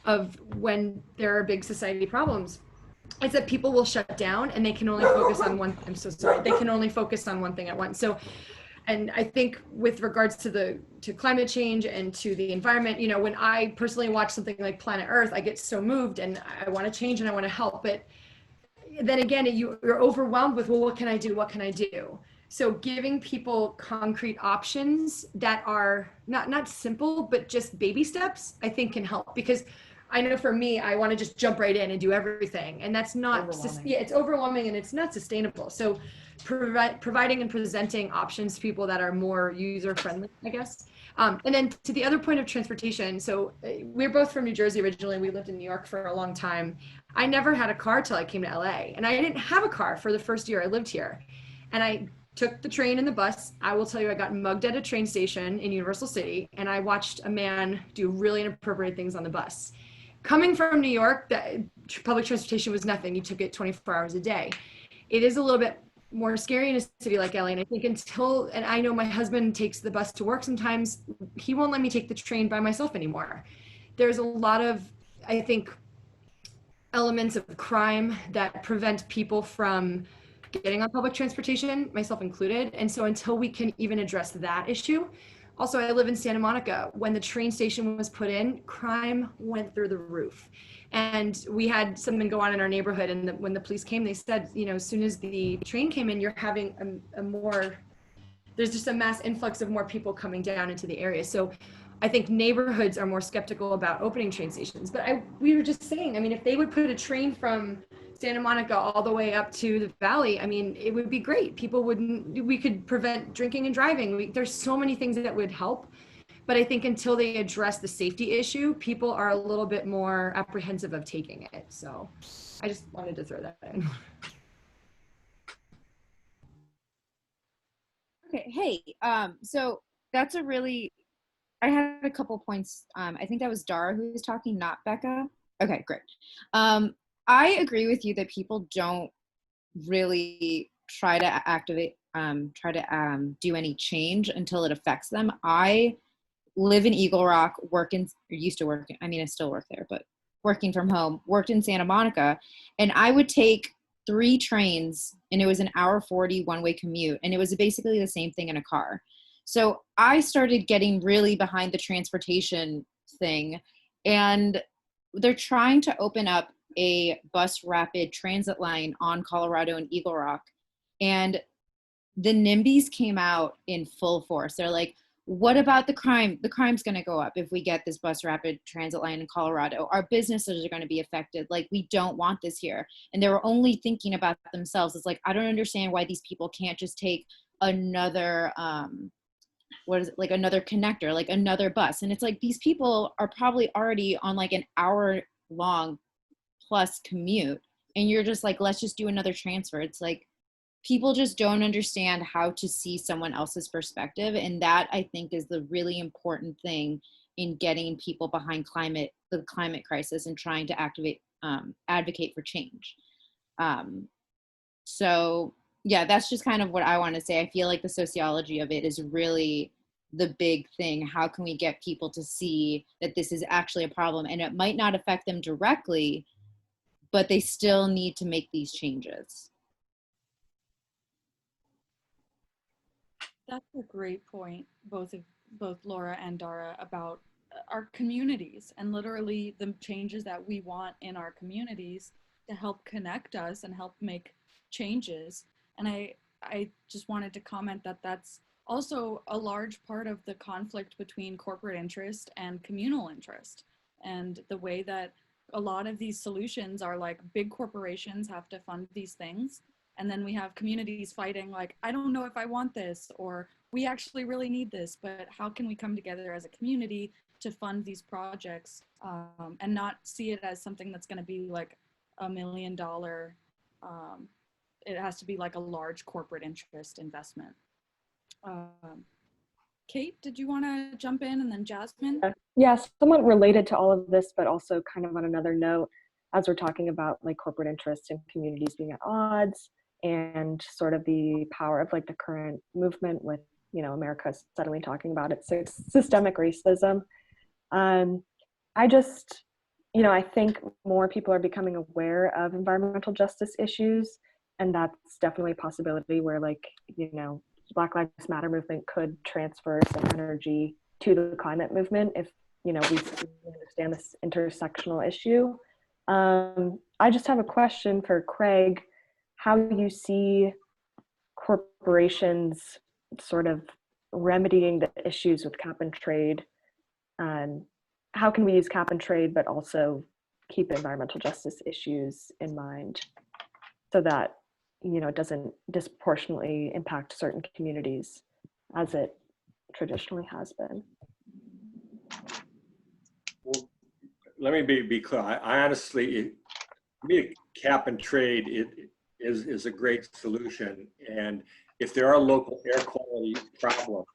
of when there are big society problems. It's that people will shut down and they can only focus on one. I'm so sorry. They can only focus on one thing at once. So, and I think with regards to climate change and to the environment, when I personally watch something like Planet Earth, I get so moved and I want to change and I want to help. But then again, you're overwhelmed with, well, what can I do? What can I do? So giving people concrete options that are not simple, but just baby steps, I think can help. Because I know for me, I want to just jump right in and do everything. And that's not, it's overwhelming and it's not sustainable. So providing and presenting options to people that are more user-friendly, I guess. And then to the other point of transportation. So we're both from New Jersey originally. We lived in New York for a long time. I never had a car till I came to LA. And I didn't have a car for the first year I lived here. And I took the train and the bus. I will tell you, I got mugged at a train station in Universal City. And I watched a man do really inappropriate things on the bus. Coming from New York, public transportation was nothing. You took it 24 hours a day. It is a little bit more scary in a city like LA. And I think and I know my husband takes the bus to work sometimes, he won't let me take the train by myself anymore. There's a lot of, I think, elements of crime that prevent people from getting on public transportation, myself included. And so until we can even address that issue. Also, I live in Santa Monica. When the train station was put in, crime went through the roof. And we had something go on in our neighborhood. And when the police came, they said, as soon as the train came in, you're having there's just a mass influx of more people coming down into the area. So I think neighborhoods are more skeptical about opening train stations. But we were just saying, if they would put a train from Santa Monica all the way up to the valley, I mean, it would be great. We could prevent drinking and driving. There's so many things that would help. But I think until they address the safety issue, people are a little bit more apprehensive of taking it. So I just wanted to throw that in. Okay, hey, so that's a really, I had a couple points. I think that was Dara who was talking, not Becca. Okay, great. I agree with you that people don't really try to do any change until it affects them. I live in Eagle Rock, used to work, I mean, I still work there, but working from home, worked in Santa Monica, and I would take 3 trains, and it was an hour 40 one-way commute, and it was basically the same thing in a car. So I started getting really behind the transportation thing, and they're trying to open up a bus rapid transit line on Colorado and Eagle Rock, and the NIMBYs came out in full force. They're like, what about the crime? The crime's going to go up if we get this bus rapid transit line in Colorado. Our businesses are going to be affected. Like, we don't want this here. And they were only thinking about themselves. It's like, I don't understand why these people can't just take another, another connector, like another bus. And it's like, these people are probably already on like an hour long plus commute. And you're just like, let's just do another transfer. It's like, people just don't understand how to see someone else's perspective. And that, I think, is the really important thing in getting people behind the climate crisis and trying to advocate for change. So yeah, that's just kind of what I want to say. I feel like the sociology of it is really the big thing. How can we get people to see that this is actually a problem, and it might not affect them directly, but they still need to make these changes. That's a great point, both Laura and Dara, about our communities and literally the changes that we want in our communities to help connect us and help make changes. And I just wanted to comment that that's also a large part of the conflict between corporate interest and communal interest, and the way that a lot of these solutions are like big corporations have to fund these things. And then we have communities fighting like, I don't know if I want this, or we actually really need this, but how can we come together as a community to fund these projects and not see it as something that's going to be like $1 million. It has to be like a large corporate interest investment. Kate, did you want to jump in, and then Jasmine? Yeah, somewhat related to all of this, but also kind of on another note, as we're talking about like corporate interests and communities being at odds, and sort of the power of like the current movement with, you know, America suddenly talking about its systemic racism. I just, you know, I think more people are becoming aware of environmental justice issues, and that's definitely a possibility where, like, you know, Black Lives Matter movement could transfer some energy to the climate movement if, you know, we understand this intersectional issue. I just have a question for Craig. How you see corporations sort of remedying the issues with cap and trade? How can we use cap and trade but also keep environmental justice issues in mind so that, you know, it doesn't disproportionately impact certain communities as it traditionally has been? Well, let me be clear. I honestly, to me, cap and trade is a great solution. And if there are local air quality problems,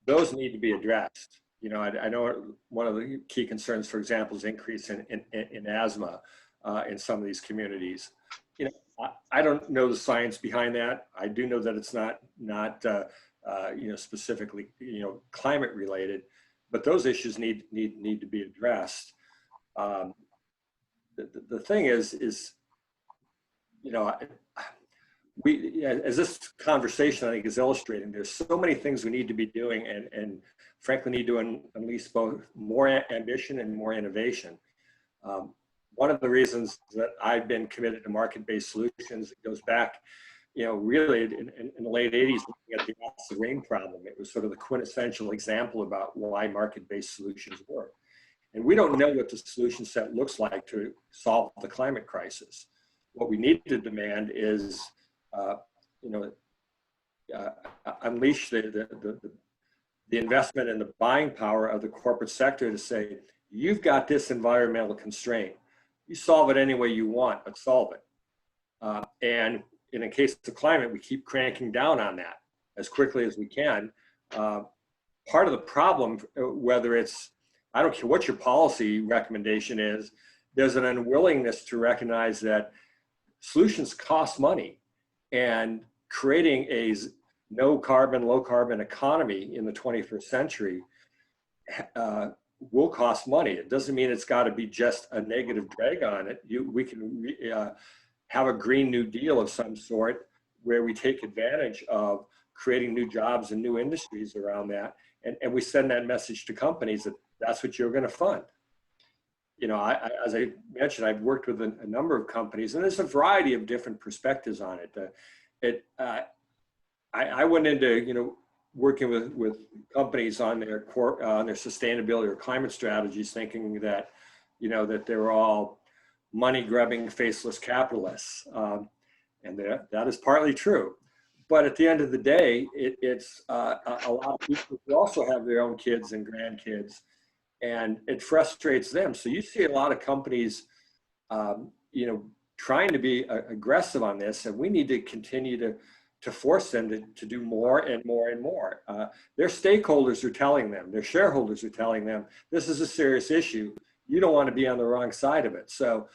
those need to be addressed. You know, I know one of the key concerns, for example, is increase in asthma in some of these communities. You know, I don't know the science behind that. I do know that it's not you know, specifically, you know, climate related, but those issues need to be addressed. The thing is, you know, as this conversation I think is illustrating, there's so many things we need to be doing, and frankly need to unleash both more ambition and more innovation. One of the reasons that I've been committed to market-based solutions, it goes back, you know, really in the late 80s, looking at the acid rain problem. It was sort of the quintessential example about why market-based solutions work. And we don't know what the solution set looks like to solve the climate crisis. what we need to demand is, you know, unleash the investment and the buying power of the corporate sector to say, you've got this environmental constraint. You solve it any way you want, but solve it. And in a case of climate, we keep cranking down on that as quickly as we can. Part of the problem, whether it's, I don't care what your policy recommendation is, there's an unwillingness to recognize that solutions cost money, and creating a no carbon, low carbon economy in the 21st century will cost money. It doesn't mean it's got to be just a negative drag on it. We can have a Green New Deal of some sort where we take advantage of creating new jobs and new industries around that. And we send that message to companies that that's what you're going to fund. You know, as I mentioned, I've worked with a number of companies, and there's a variety of different perspectives on it. I went into, you know, working with companies on their sustainability or climate strategies, thinking that, you know, that they were all money-grubbing, faceless capitalists, and that is partly true. But at the end of the day, it's a lot of people who also have their own kids and grandkids, and it frustrates them. So you see a lot of companies, you know, trying to be aggressive on this, and we need to continue to force them to do more and more and more. Their stakeholders are telling them, their shareholders are telling them, this is a serious issue. You don't want to be on the wrong side of it. So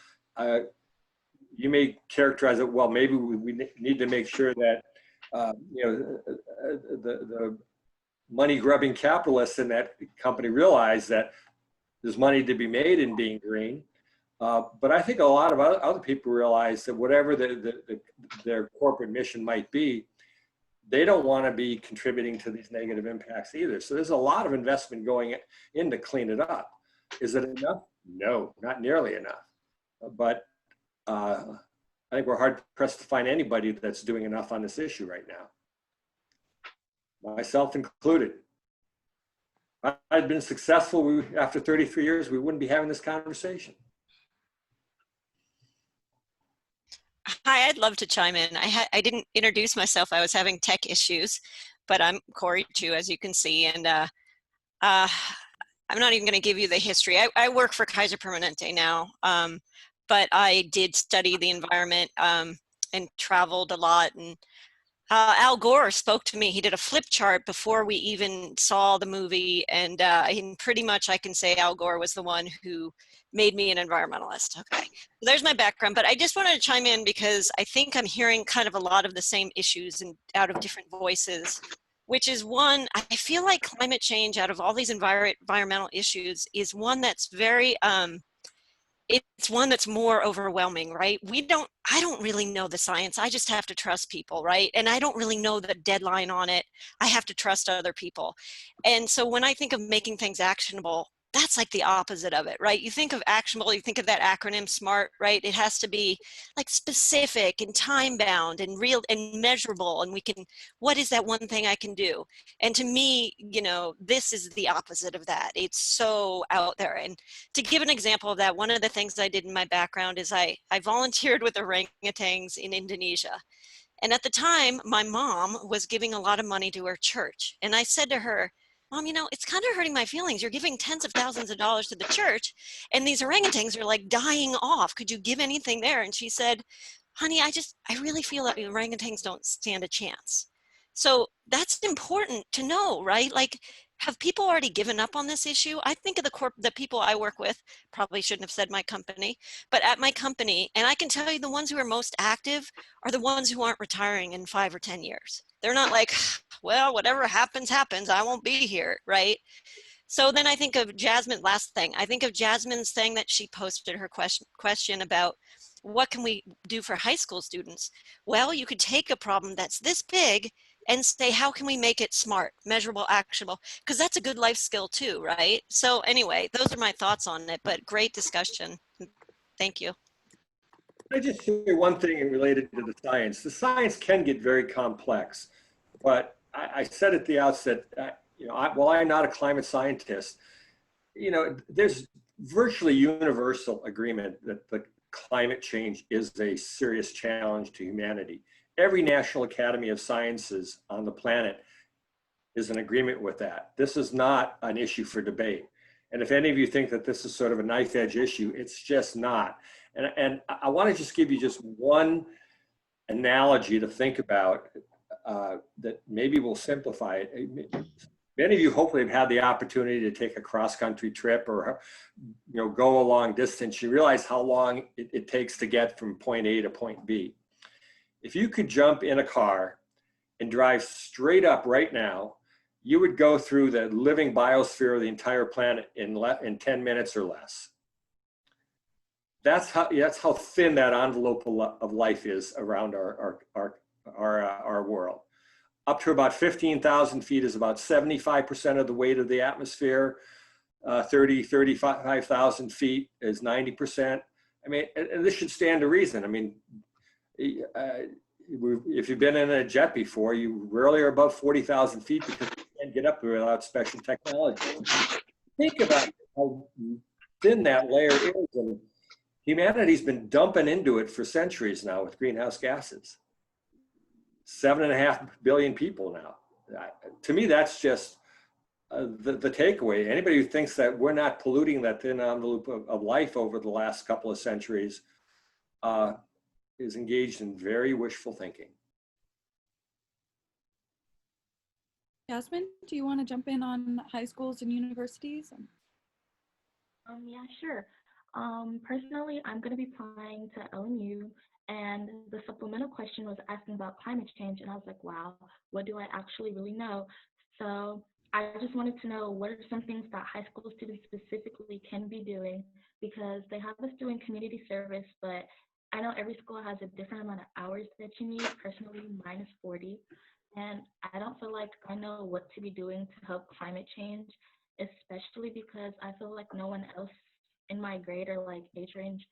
you may characterize it, well, maybe we need to make sure that, you know, the money-grubbing capitalists in that company realize that there's money to be made in being green. But I think a lot of other people realize that whatever their corporate mission might be, they don't want to be contributing to these negative impacts either. So there's a lot of investment going in to clean it up. Is it enough? No, not nearly enough. But I think we're hard pressed to find anybody that's doing enough on this issue right now, myself included. I'd been successful. After 33 years, we wouldn't be having this conversation. Hi, I'd love to chime in. I didn't introduce myself. I was having tech issues, but I'm Corey too, as you can see. And I'm not even going to give you the history. I work for Kaiser Permanente now, but I did study the environment and traveled a lot. And Al Gore spoke to me. He did a flip chart before we even saw the movie. And pretty much I can say Al Gore was the one who made me an environmentalist. Okay, so there's my background, but I just wanted to chime in because I think I'm hearing kind of a lot of the same issues and out of different voices, which is one, I feel like climate change out of all these environmental issues is one that's very, it's one that's more overwhelming, right? I don't really know the science. I just have to trust people, right? And I don't really know the deadline on it. I have to trust other people. And so when I think of making things actionable, that's like the opposite of it, right? You think of actionable, you think of that acronym SMART, right? It has to be like specific and time bound and real and measurable. And what is that one thing I can do? And to me, you know, this is the opposite of that. It's so out there. And to give an example of that, one of the things I did in my background is I volunteered with orangutans in Indonesia. And at the time, my mom was giving a lot of money to her church. And I said to her, Mom, you know, it's kind of hurting my feelings. You're giving tens of thousands of dollars to the church, and these orangutans are like dying off. Could you give anything there? And she said, honey, I really feel that orangutans don't stand a chance. So that's important to know, right? Like, have people already given up on this issue? I think of the people I work with, probably shouldn't have said my company, but at my company, and I can tell you the ones who are most active are the ones who aren't retiring in 5 or 10 years. They're not like, well, whatever happens, happens. I won't be here, right? So then I think of Jasmine, last thing. I think of Jasmine's thing that she posted her question about what can we do for high school students? Well, you could take a problem that's this big and say, how can we make it smart, measurable, actionable? Because that's a good life skill too, right? So anyway, those are my thoughts on it, but great discussion. Thank you. I just say one thing related to the science. The science can get very complex, but I said at the outset, you know, while I'm not a climate scientist, you know, there's virtually universal agreement that the climate change is a serious challenge to humanity. Every National Academy of Sciences on the planet is in agreement with that. This is not an issue for debate. And if any of you think that this is sort of a knife edge issue, it's just not. And I want to just give you just one analogy to think about that maybe will simplify it. Many of you hopefully have had the opportunity to take a cross-country trip or go a long distance. You realize how long it takes to get from point A to point B. If you could jump in a car and drive straight up right now, you would go through the living biosphere of the entire planet in 10 minutes or less. That's how thin that envelope of life is around our world. Up to about 15,000 feet is about 75% of the weight of the atmosphere. 35,000 feet is 90%. I mean, and this should stand to reason. I mean, if you've been in a jet before, you rarely are above 40,000 feet because you can't get up there without special technology. Think about how thin that layer is, and humanity's been dumping into it for centuries now with greenhouse gases. 7.5 billion people now. To me, that's just the takeaway. Anybody who thinks that we're not polluting that thin envelope of life over the last couple of centuries is engaged in very wishful thinking. Jasmine, do you want to jump in on high schools and universities? Yeah, sure. Personally, I'm going to be applying to LMU, and the supplemental question was asking about climate change, and I was like, wow, what do I actually really know? So I just wanted to know what are some things that high school students specifically can be doing, because they have us doing community service, but I know every school has a different amount of hours that you need. Personally, mine is 40, and I don't feel like I know what to be doing to help climate change, especially because I feel like no one else in my grade or like age range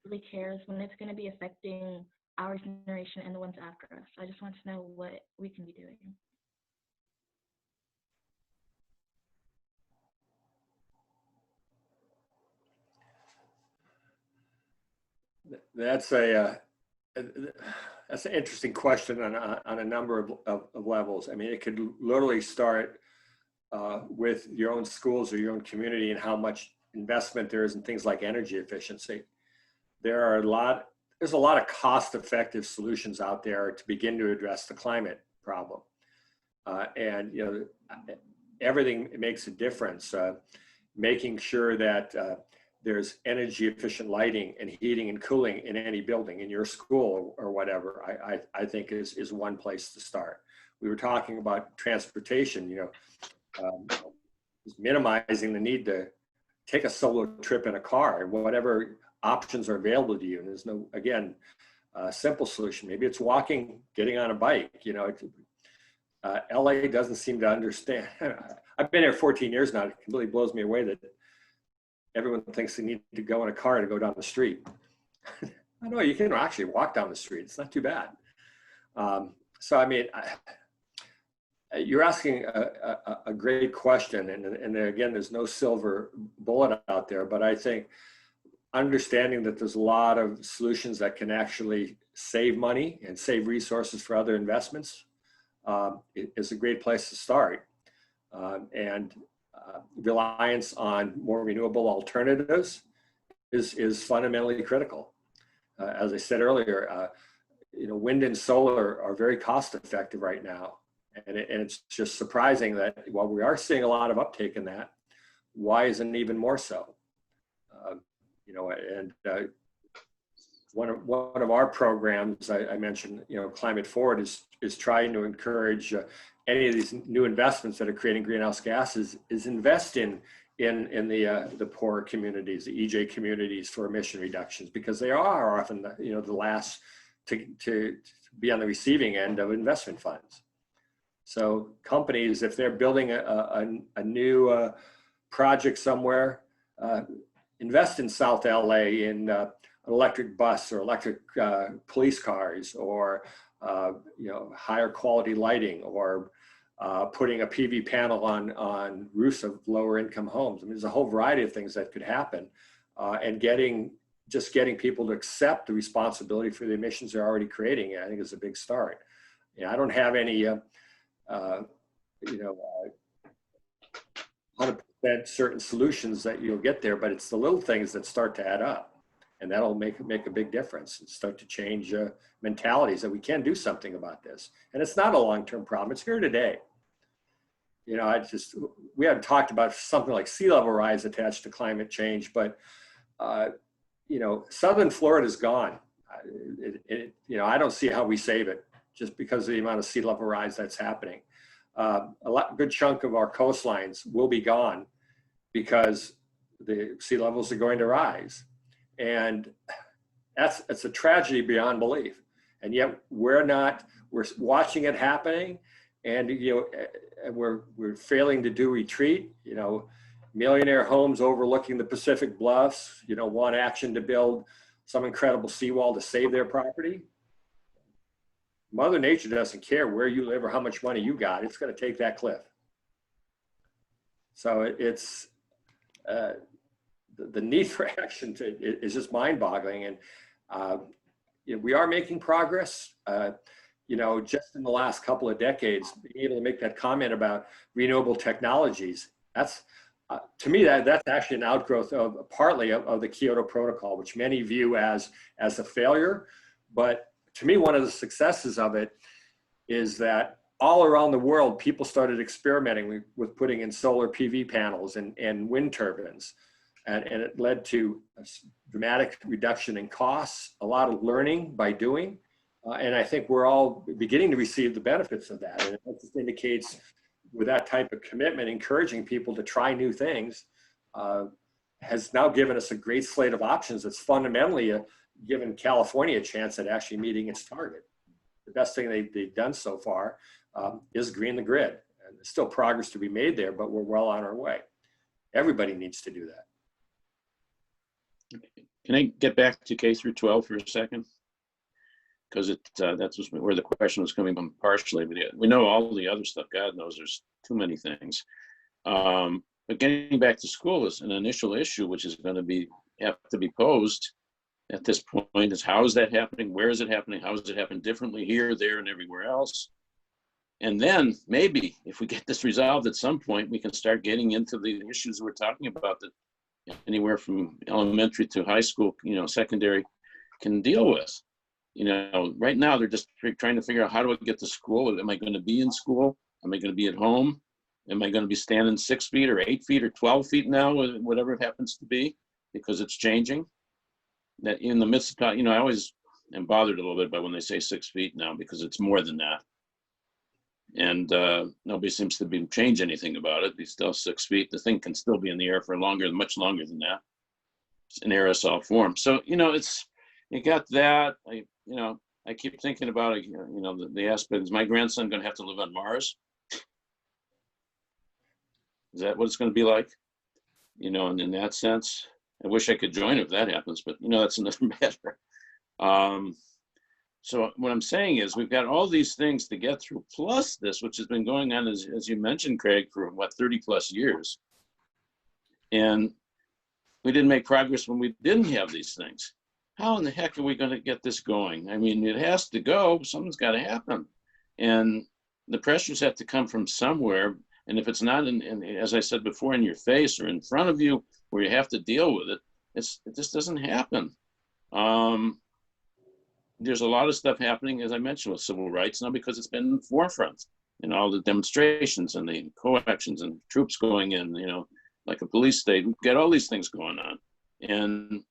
really cares when it's going to be affecting our generation and the ones after us. So I just want to know what we can be doing. That's an interesting question on a number of levels. I mean, it could literally start with your own schools or your own community and how much investment there is in things like energy efficiency. There's a lot of cost-effective solutions out there to begin to address the climate problem. And everything makes a difference. Making sure that there's energy efficient lighting and heating and cooling in any building, in your school or whatever, I think is one place to start. We were talking about transportation, minimizing the need to take a solo trip in a car, and whatever options are available to you. And there's no, again, simple solution. Maybe it's walking, getting on a bike. LA doesn't seem to understand. I've been here 14 years now. It completely blows me away that everyone thinks they need to go in a car to go down the street. I know you can actually walk down the street. It's not too bad. So, I mean, you're asking a great question. And again, there's no silver bullet out there, but I think understanding that there's a lot of solutions that can actually save money and save resources for other investments is a great place to start. And reliance on more renewable alternatives is fundamentally critical. As I said earlier, wind and solar are very cost effective right now. And it's just surprising that while we are seeing a lot of uptake in that, why isn't even more so? One of our programs, I mentioned, Climate Forward is trying to encourage any of these new investments that are creating greenhouse gases is invest in the poorer communities, the EJ communities, for emission reductions, because they are often the last to be on the receiving end of investment funds. So companies, if they're building a new project somewhere, invest in South LA in an electric bus or electric police cars, or higher quality lighting, or putting a PV panel on roofs of lower income homes. I mean, there's a whole variety of things that could happen, and getting just getting people to accept the responsibility for the emissions they're already creating, I think is a big start. I don't have any, 100% certain solutions that you'll get there, but it's the little things that start to add up, and that'll make a big difference and start to change mentalities that we can do something about this. And it's not a long-term problem; it's here today. We haven't talked about something like sea level rise attached to climate change, but Southern Florida's gone. I don't see how we save it just because of the amount of sea level rise that's happening. Good chunk of our coastlines will be gone because the sea levels are going to rise. And it's a tragedy beyond belief. And yet we're watching it happening, and we're failing to do retreat. Millionaire homes overlooking the Pacific Bluffs, want action to build some incredible seawall to save their property. Mother Nature doesn't care where you live or how much money you got. It's going to take that cliff. So it's the need for action is just mind-boggling. And we are making progress. Just in the last couple of decades, being able to make that comment about renewable technologies, that's to me that's actually an outgrowth of partly of the Kyoto Protocol, which many view as a failure. But to me, one of the successes of it is that all around the world, people started experimenting with putting in solar PV panels and wind turbines. And it led to a dramatic reduction in costs, a lot of learning by doing. And I think we're all beginning to receive the benefits of that. And it just indicates with that type of commitment, encouraging people to try new things has now given us a great slate of options that's fundamentally given California a chance at actually meeting its target. The best thing they've done so far is green the grid. And there's still progress to be made there, but we're well on our way. Everybody needs to do that. Can I get back to K through 12 for a second? Because that's where the question was coming from partially. But we know all the other stuff. God knows there's too many things. But getting back to school is an initial issue, which is going to have to be posed at this point. Is how is that happening? Where is it happening? How is it happening differently here, there, and everywhere else? And then maybe if we get this resolved at some point, we can start getting into the issues we're talking about that anywhere from elementary to high school, secondary can deal with. Right now they're just trying to figure out, how do I get to school? Am I going to be in school? Am I going to be at home? Am I going to be standing 6 feet or 8 feet or 12 feet now, whatever it happens to be, because it's changing? That in the midst of, I always am bothered a little bit by when they say 6 feet now, because it's more than that. And nobody seems to be change anything about it. It's still 6 feet. The thing can still be in the air for much longer than that. It's in aerosol form. So, you got that. I keep thinking about it, the aspect, is my grandson going to have to live on Mars? Is that what it's going to be like? And in that sense, I wish I could join if that happens, but that's another matter. So what I'm saying is we've got all these things to get through, plus this, which has been going on, as you mentioned, Craig, for 30 plus years. And we didn't make progress when we didn't have these things. How in the heck are we going to get this going? I mean, it has to go. Something's got to happen. And the pressures have to come from somewhere. And if it's not, as I said before, in your face or in front of you, where you have to deal with it, it just doesn't happen. There's a lot of stuff happening, as I mentioned, with civil rights now, because it's been in the forefront, all the demonstrations and the co-actions and troops going in, like a police state. We've got all these things going on. And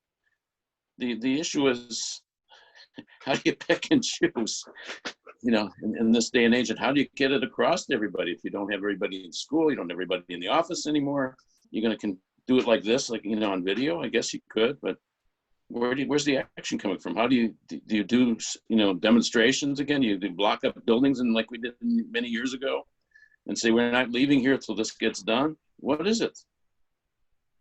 the issue is, how do you pick and choose, in this day and age, and how do you get it across to everybody? If you don't have everybody in school, you don't have everybody in the office anymore, you're going to do it like this, like, on video? I guess you could, but where's the action coming from? How do you do demonstrations again? You do block up buildings, and like we did many years ago, and say, we're not leaving here till this gets done? What is it?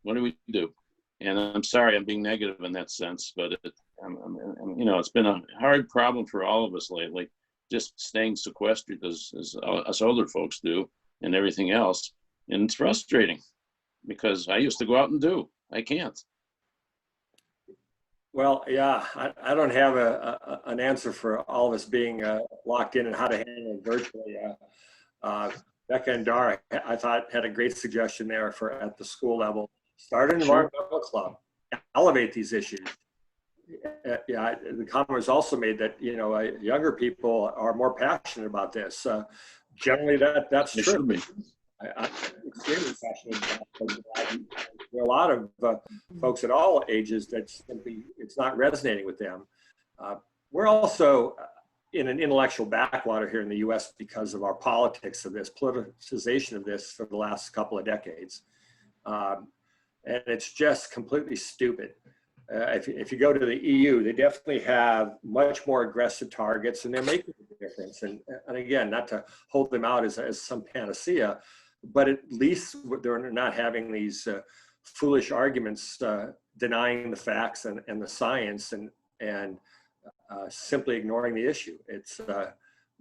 What do we do? And I'm sorry, I'm being negative in that sense, but it's been a hard problem for all of us lately, just staying sequestered as us older folks do, and everything else. And it's frustrating, because I used to go out and do. I can't. Well, yeah, I don't have an answer for all of us being locked in and how to handle it virtually. Uh, Becca and Dara, I thought, had a great suggestion there for at the school level. Start an Sure. environmental club, elevate these issues. Yeah, the comment was also made that, you know, younger people are more passionate about this. Generally, that's It true. should be. I'm extremely passionate about it. There are a lot of folks at all ages that simply, it's not resonating with them. We're also in an intellectual backwater here in the US because of our politics of this, politicization of this for the last couple of decades. And it's just completely stupid. If you go to the EU, they definitely have much more aggressive targets, and they're making a difference. And again, not to hold them out as some panacea, but at least they're not having these foolish arguments denying the facts and the science and simply ignoring the issue. It's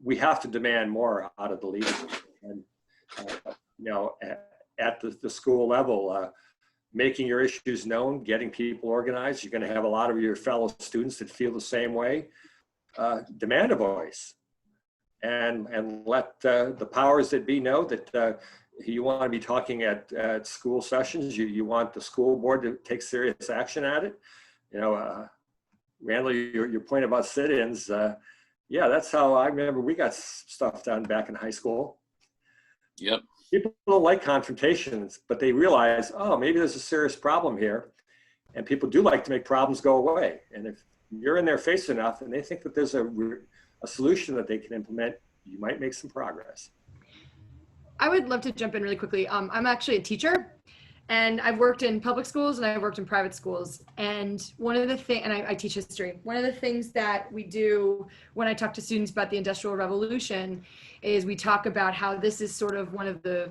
we have to demand more out of the leadership, and you know, at the school level. Making your issues known, getting people organized. You're going to have a lot of your fellow students that feel the same way. Demand a voice, and let the powers that be know that you want to be talking at school sessions. You want the school board to take serious action at it. You know, Randall, your point about sit-ins. Yeah, that's how I remember we got stuff done back in high school. Yep. People don't like confrontations, but they realize, oh, maybe there's a serious problem here. And people do like to make problems go away. And if you're in their face enough and they think that there's a solution that they can implement, you might make some progress. I would love to jump in really quickly. I'm actually a teacher, and I've worked in public schools and I've worked in private schools. And one of the things, and I teach history, one of the things that we do when I talk to students about the Industrial Revolution is we talk about how this is sort of one of the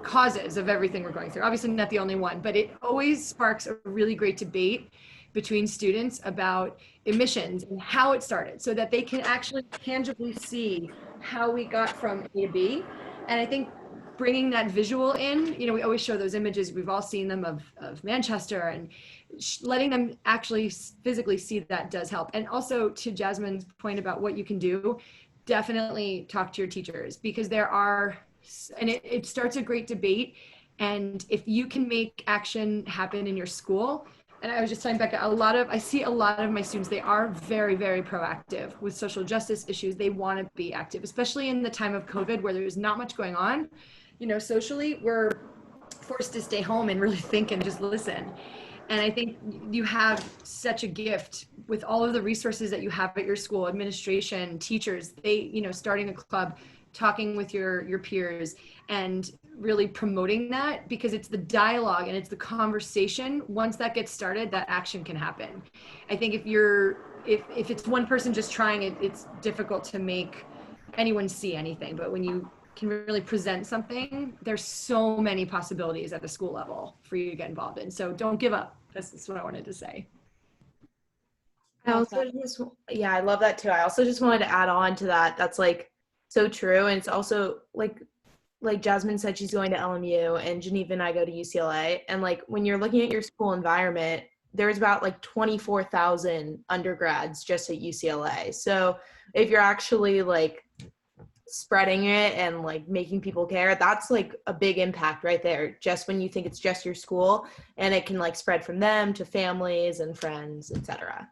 causes of everything we're going through. Obviously not the only one, but it always sparks a really great debate between students about emissions and how it started so that they can actually tangibly see how we got from A to B. And I think bringing that visual in, you know, we always show those images, we've all seen them of Manchester, and letting them actually physically see that does help. And also to Jasmine's point about what you can do, definitely talk to your teachers, because there are, and it starts a great debate. And if you can make action happen in your school, and I was just telling Becca, I see a lot of my students, they are very, very proactive with social justice issues. They want to be active, especially in the time of COVID where there's not much going on. You know, socially, we're forced to stay home and really think and just listen. And I think you have such a gift with all of the resources that you have at your school, administration, teachers, you know, starting a club, talking with your peers, and really promoting that, because it's the dialogue and it's the conversation. Once that gets started, that action can happen. I think if it's one person just trying it, it's difficult to make anyone see anything. But when you can really present something, there's so many possibilities at the school level for you to get involved in. So don't give up. That's what I wanted to say. I also I love that too. I also just wanted to add on to that. That's like so true. And it's also like Jasmine said, she's going to LMU, and Geneva and I go to UCLA. And like when you're looking at your school environment, there's about like 24,000 undergrads just at UCLA. So if you're actually like spreading it and like making people care, that's like a big impact right there, just when you think it's just your school, and it can like spread from them to families and friends, etc.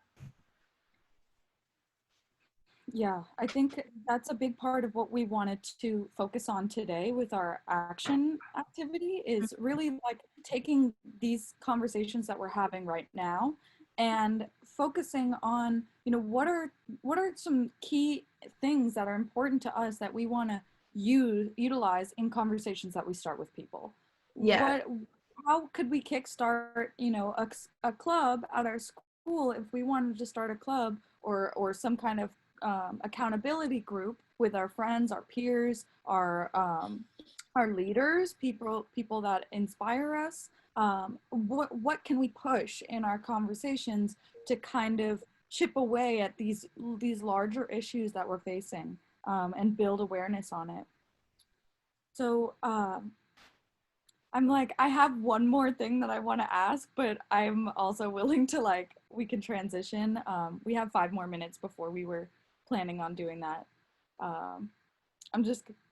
Yeah, I think that's a big part of what we wanted to focus on today with our action activity, is really like taking these conversations that we're having right now and focusing on, you know, what are some key things that are important to us that we want to utilize in conversations that we start with people. Yeah. How could we kickstart, you know, a club at our school if we wanted to start a club or some kind of accountability group with our friends, our peers, our leaders, people that inspire us. What can we push in our conversations to kind of chip away at these larger issues that we're facing, and build awareness on it? So I'm like, I have one more thing that I want to ask, but I'm also willing to like, we can transition. We have 5 more minutes before we were planning on doing that. Um,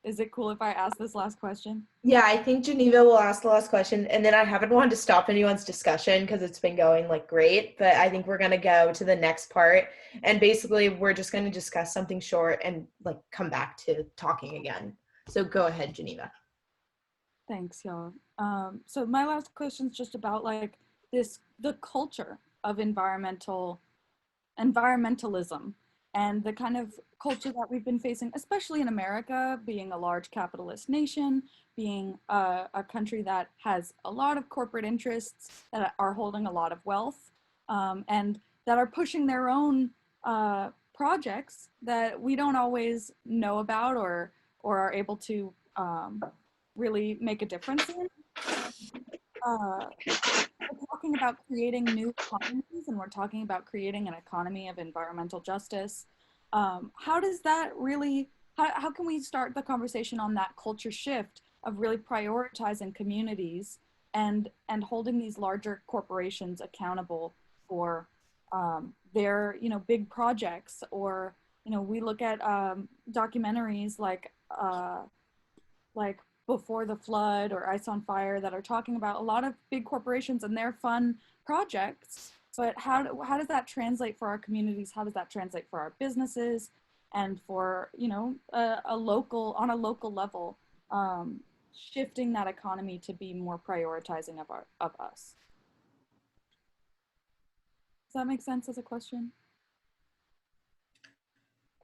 is it cool if I ask this last question? Yeah, I think Geneva will ask the last question, and then I haven't wanted to stop anyone's discussion because it's been going like great, but I think we're going to go to the next part, and basically we're just going to discuss something short and like come back to talking again. So go ahead, Geneva. Thanks, y'all. So my last question is just about like the culture of environmentalism and the kind of culture that we've been facing, especially in America, being a large capitalist nation, being a country that has a lot of corporate interests that are holding a lot of wealth, and that are pushing their own projects that we don't always know about or are able to really make a difference in. We're talking about creating new economies, and we're talking about creating an economy of environmental justice. How does that really, how can we start the conversation on that culture shift of really prioritizing communities and holding these larger corporations accountable for their, big projects? Or, we look at documentaries like Before the Flood or Ice on Fire that are talking about a lot of big corporations and their fun projects. But how does that translate for our communities? How does that translate for our businesses and for, a local level, shifting that economy to be more prioritizing of us? Does that make sense as a question?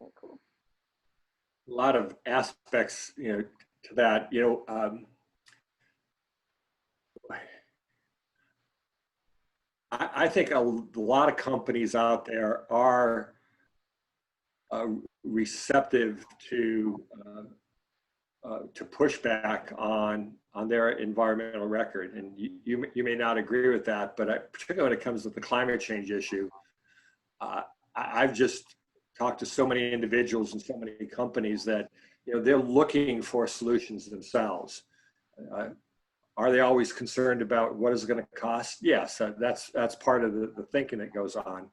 Okay, cool. A lot of aspects, to that, I think a lot of companies out there are receptive to push back on their environmental record, and you may not agree with that, but particularly when it comes to the climate change issue, I've just talked to so many individuals and so many companies that they're looking for solutions themselves. Are they always concerned about what is it going to cost? Yes, that's part of the thinking that goes on.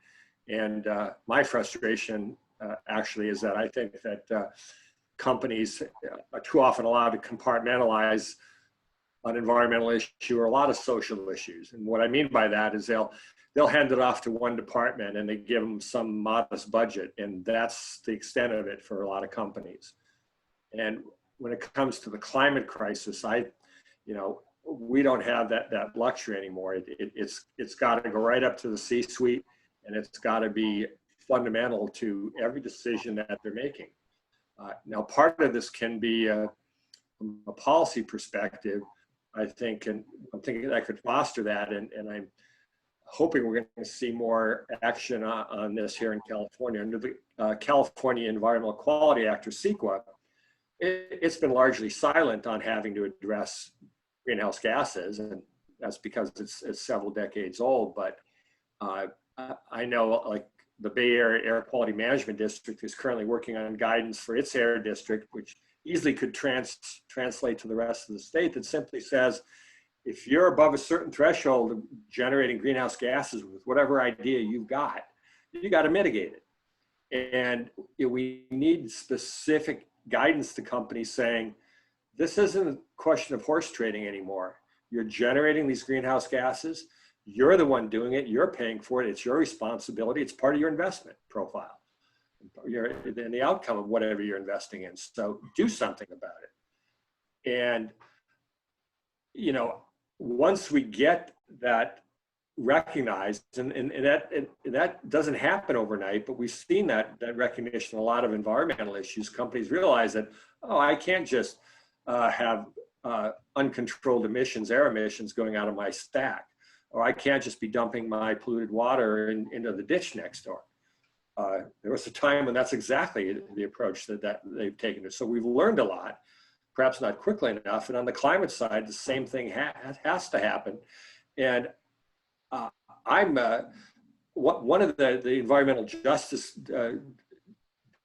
And my frustration actually is that I think that companies are too often allowed to compartmentalize an environmental issue or a lot of social issues. And what I mean by that is they'll hand it off to one department and they give them some modest budget, and that's the extent of it for a lot of companies. And when it comes to the climate crisis, we don't have that luxury anymore. It's got to go right up to the C-suite, and it's got to be fundamental to every decision that they're making. Now, part of this can be from a policy perspective, I think, and I'm thinking that could foster that, and I'm hoping we're going to see more action on this here in California. Under the California Environmental Quality Act, or CEQA, it's been largely silent on having to address greenhouse gases, and that's because it's several decades old. But I know, like, the Bay Area Air Quality Management District is currently working on guidance for its air district, which easily could translate to the rest of the state, that simply says, if you're above a certain threshold of generating greenhouse gases with whatever idea you've got, you got to mitigate it. And we need specific guidance to companies saying, this isn't a question of horse trading anymore. You're generating these greenhouse gases. You're the one doing it. You're paying for it. It's your responsibility. It's part of your investment profile and the outcome of whatever you're investing in. So do something about it. And, once we get that recognized, and that doesn't happen overnight, but we've seen that recognition in a lot of environmental issues. Companies realize that, I can't just have uncontrolled emissions, air emissions going out of my stack, or I can't just be dumping my polluted water into the ditch next door. There was a time when that's exactly the approach that they've taken. So we've learned a lot, perhaps not quickly enough. And on the climate side, the same thing has to happen. And one of the environmental justice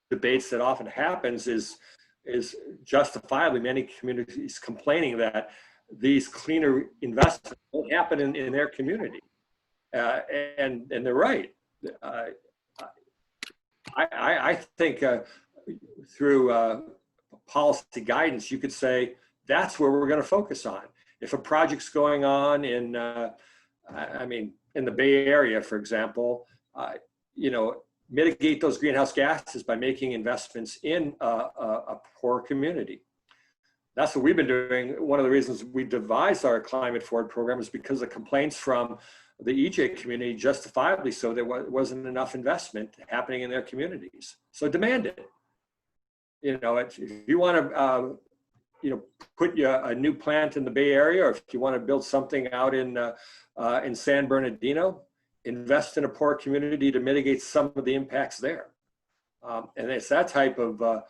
debates that often happens is justifiably many communities complaining that these cleaner investments won't happen in their community. And they're right. I think through policy guidance, you could say that's where we're going to focus on. If a project's going on in, in the Bay Area, for example, mitigate those greenhouse gases by making investments in a poor community. That's what we've been doing. One of the reasons we devised our Climate Forward program is because of complaints from the EJ community, justifiably so. There wasn't enough investment happening in their communities. So demand it. If you want to, put a new plant in the Bay Area, or if you want to build something out in San Bernardino, invest in a poor community to mitigate some of the impacts there. And it's that type of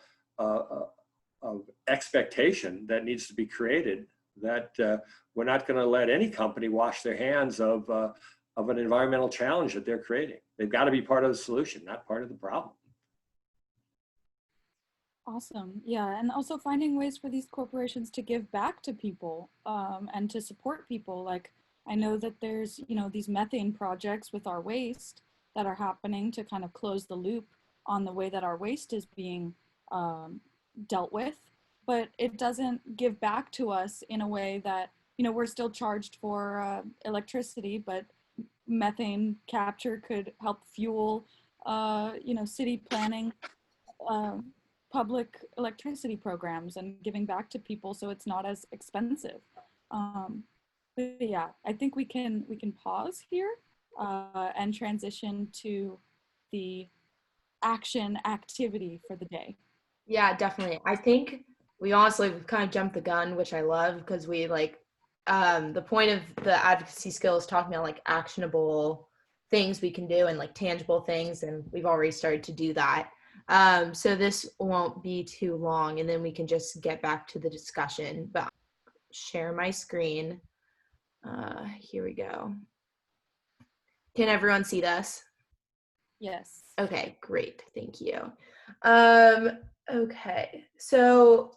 expectation that needs to be created, that we're not going to let any company wash their hands of an environmental challenge that they're creating. They've got to be part of the solution, not part of the problem. Awesome. Yeah. And also finding ways for these corporations to give back to people and to support people. Like, I know that there's, these methane projects with our waste that are happening to kind of close the loop on the way that our waste is being dealt with, but it doesn't give back to us in a way that, we're still charged for electricity, but methane capture could help fuel, city planning, public electricity programs and giving back to people so it's not as expensive. But yeah, I think we can pause here and transition to the action activity for the day. Yeah, definitely. I think we've kind of jumped the gun, which I love, because we the point of the advocacy skill is talking about like actionable things we can do and like tangible things, and we've already started to do that. So this won't be too long, and then we can just get back to the discussion. But share my screen. Here we go. Can everyone see this? Yes. Okay, great. Thank you. Okay, so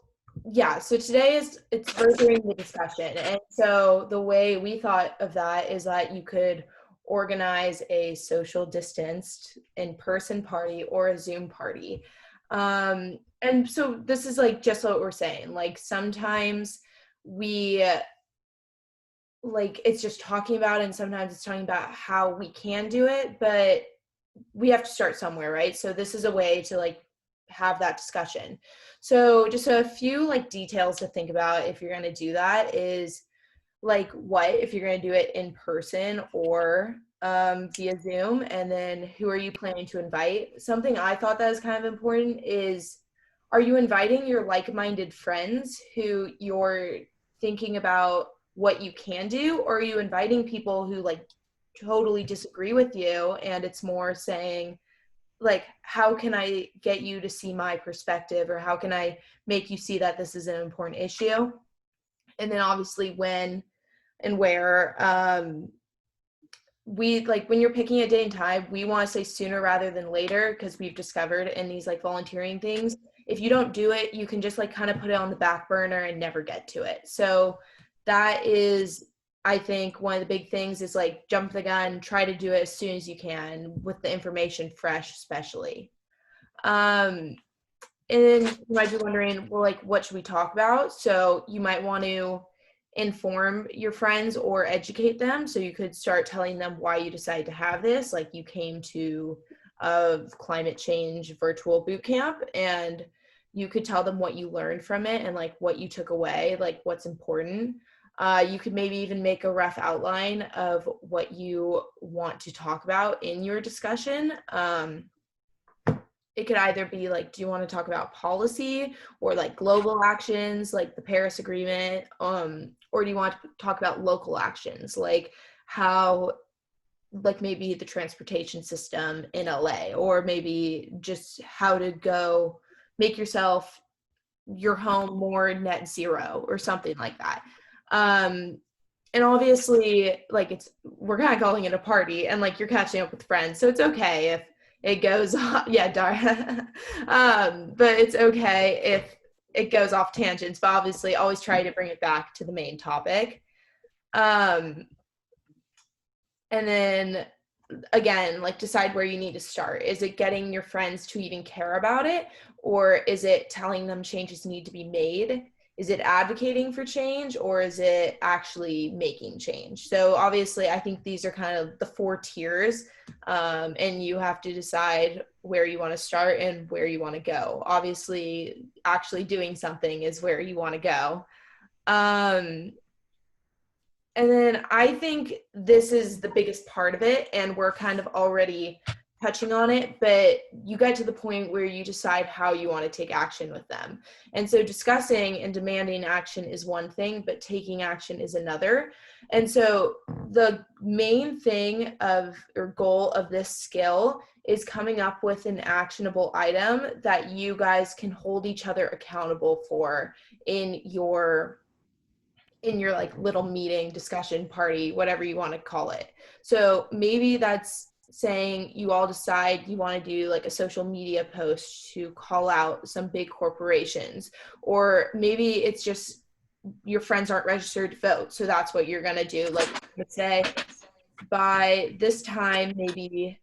today it's furthering the discussion. And so the way we thought of that is that you could organize a social distanced in-person party or a Zoom party. And so this is like just what we're saying. Like sometimes it's just talking about it, and sometimes it's talking about how we can do it, but we have to start somewhere, right? So this is a way to like have that discussion. So just a few like details to think about if you're going to do that is like if you're going to do it in person or via Zoom, and then who are you planning to invite? Something I thought that is kind of important is, are you inviting your like-minded friends who you're thinking about what you can do, or are you inviting people who like totally disagree with you, and it's more saying like, how can I get you to see my perspective, or how can I make you see that this is an important issue? And then obviously when and where, when you're picking a day and time, we want to say sooner rather than later, because we've discovered in these like volunteering things, if you don't do it, you can just like kind of put it on the back burner and never get to it. So that is, I think, one of the big things is like jump the gun, try to do it as soon as you can with the information fresh, especially. And then you might be wondering, well, like, what should we talk about? So you might want to inform your friends or educate them. So you could start telling them why you decided to have this. Like, you came to a climate change virtual boot camp, and you could tell them what you learned from it and like what you took away, like what's important. You could maybe even make a rough outline of what you want to talk about in your discussion. It could either be like, do you want to talk about policy or like global actions, like the Paris Agreement, or do you want to talk about local actions, like how, like maybe the transportation system in LA, or maybe just how to go make your home more net zero or something like that. And obviously, like we're kind of calling it a party, and like you're catching up with friends, so it's okay if it goes, yeah, Dara. But it's okay if it goes off tangents, but obviously always try to bring it back to the main topic. And then again, like decide where you need to start. Is it getting your friends to even care about it? Or is it telling them changes need to be made? Is it advocating for change, or is it actually making change? So obviously I think these are kind of the 4 tiers, and you have to decide where you want to start and where you want to go. Obviously actually doing something is where you want to go. And then I think this is the biggest part of it, and we're kind of already touching on it, but you get to the point where you decide how you want to take action with them. And so discussing and demanding action is one thing, but taking action is another. And so the main thing or goal of this skill is coming up with an actionable item that you guys can hold each other accountable for in your like little meeting, discussion, party, whatever you want to call it. So maybe that's saying you all decide you want to do like a social media post to call out some big corporations, or maybe it's just your friends aren't registered to vote. So that's what you're going to do. Like, let's say by this time, maybe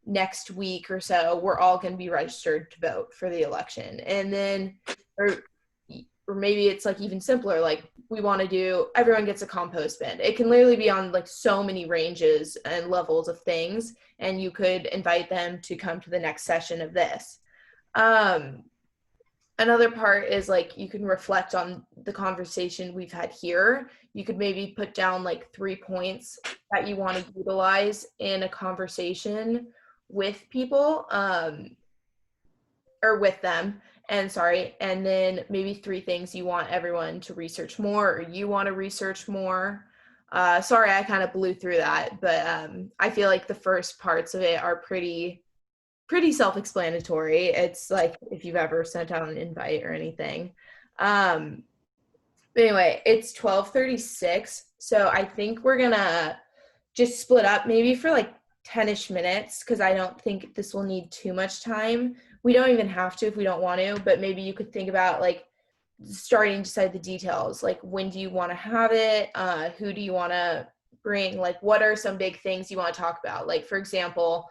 next week or so, we're all going to be registered to vote for the election. And then, or maybe it's like even simpler, like we want to do, everyone gets a compost bin. It can literally be on like so many ranges and levels of things, and you could invite them to come to the next session of this. Another part is like you can reflect on the conversation we've had here. You could maybe put down like 3 points that you want to utilize in a conversation with people, or with them. And then maybe 3 things you want everyone to research more, or you want to research more. Sorry, I kind of blew through that, but I feel like the first parts of it are pretty self-explanatory. It's like if you've ever sent out an invite or anything. But anyway, it's 12:36, so I think we're gonna just split up maybe for like 10-ish minutes, because I don't think this will need too much time. We don't even have to if we don't want to, but maybe you could think about like starting to decide the details, like when do you want to have it, who do you want to bring, like what are some big things you want to talk about. Like for example,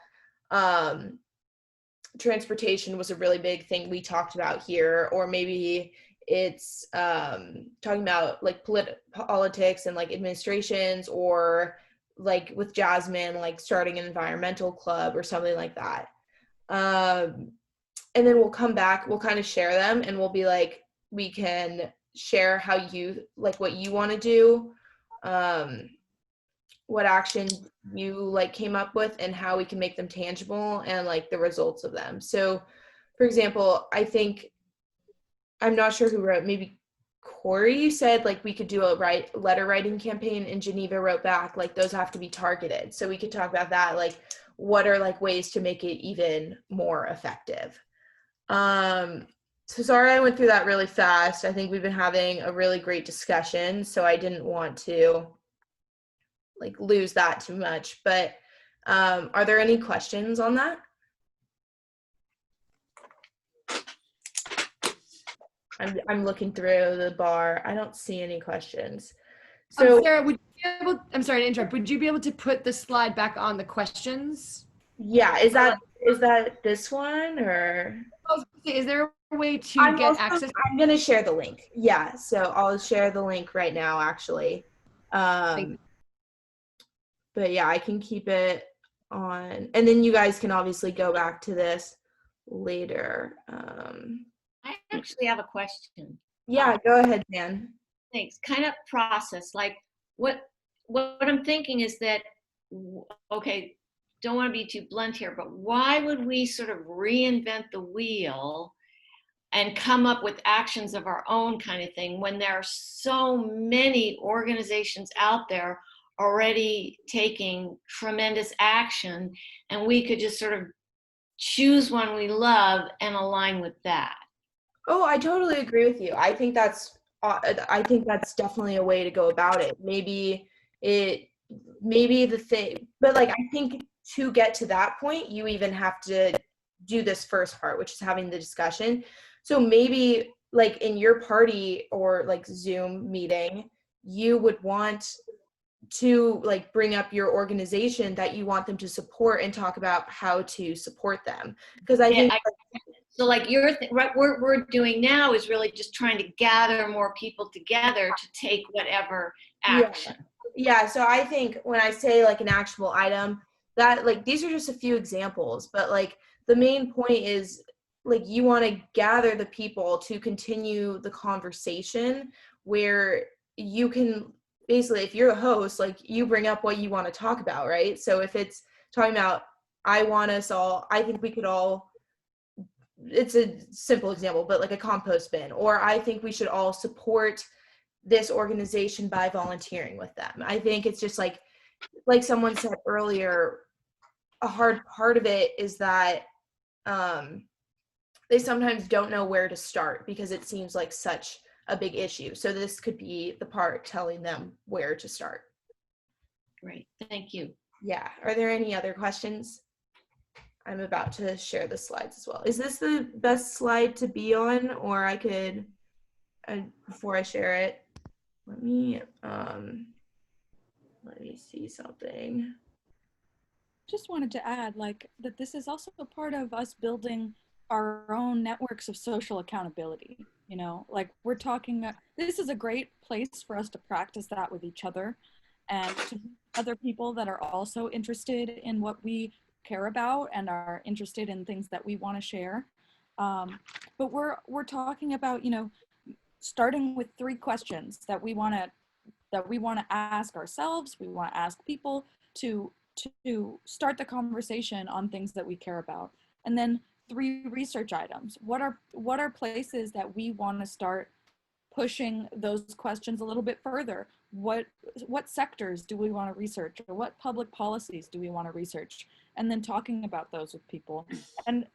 transportation was a really big thing we talked about here, or maybe it's talking about like politics and like administrations, or like with Jasmine, like starting an environmental club or something like that. And then we'll come back, we'll kind of share them, and we'll be like, we can share how you, like what you want to do, what action you like came up with, and how we can make them tangible and like the results of them. So for example, I'm not sure who wrote, maybe Corey said like we could do a letter writing campaign, and Geneva wrote back like those have to be targeted. So we could talk about that, like what are like ways to make it even more effective. So sorry I went through that really fast. I think we've been having a really great discussion, so I didn't want to like lose that too much. But are there any questions on that? I'm looking through the bar. I don't see any questions. So Sarah, would you be able, I'm sorry to interrupt, would you be able to put the slide back on the questions? Yeah, is that this one, or? Is there a way to get access? I'm going to share the link. Yeah, so I'll share the link right now, actually. But yeah, I can keep it on, and then you guys can obviously go back to this later. I actually have a question. Yeah, go ahead, Dan. Thanks. Kind of process, like what I'm thinking is that, okay, don't want to be too blunt here, but why would we sort of reinvent the wheel and come up with actions of our own kind of thing when there are so many organizations out there already taking tremendous action, and we could just sort of choose one we love and align with that? Oh, I totally agree with you. I think that's definitely a way to go about it. Maybe the thing, but like I think to get to that point, you even have to do this first part, which is having the discussion. So maybe like in your party or like Zoom meeting, you would want to like bring up your organization that you want them to support and talk about how to support them. Because I think so like what we're doing now is really just trying to gather more people together to take whatever action. Yeah, so I think when I say like an actionable item, that like these are just a few examples, but like the main point is like you want to gather the people to continue the conversation where you can basically, if you're a host, like you bring up what you want to talk about, right? So if it's talking about, I think we could all, it's a simple example, but like a compost bin, or I think we should all support this organization by volunteering with them. I think it's just like someone said earlier, a hard part of it is that they sometimes don't know where to start because it seems like such a big issue. So this could be the part telling them where to start. Great, thank you. Yeah, are there any other questions? I'm about to share the slides as well. Is this the best slide to be on, or I could, before I share it, let me see something. Just wanted to add like that this is also a part of us building our own networks of social accountability. You know, like we're talking, this is a great place for us to practice that with each other and to other people that are also interested in what we care about and are interested in things that we want to share. But we're talking about, you know, starting with 3 questions that we want to ask ourselves, we want to ask people to start the conversation on things that we care about. And then 3 research items. What are places that we want to start pushing those questions a little bit further? What sectors do we want to research, or what public policies do we want to research? And then talking about those with people and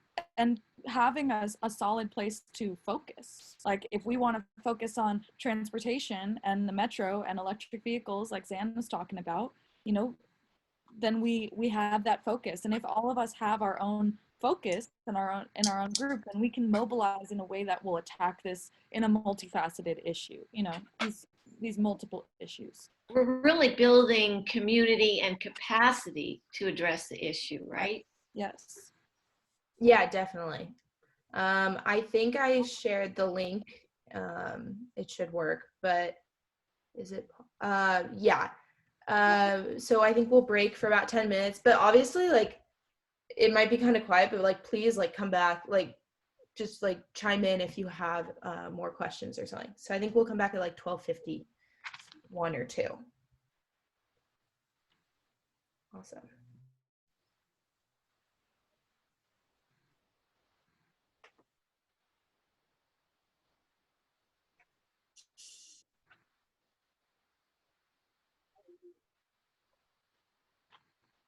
having a solid place to focus. Like if we want to focus on transportation and the metro and electric vehicles like Zan was talking about, you know, then we have that focus. And if all of us have our own focus in our own group, then we can mobilize in a way that will attack this in a multifaceted issue, you know, these multiple issues. We're really building community and capacity to address the issue, right? Yes. Yeah, definitely. I think I shared the link. It should work, but is it? Yeah. So I think we'll break for about 10 minutes, but obviously like it might be kind of quiet, but like please like come back, like just like chime in if you have more questions or something. So I think we'll come back at like 12:51 or 2. Awesome.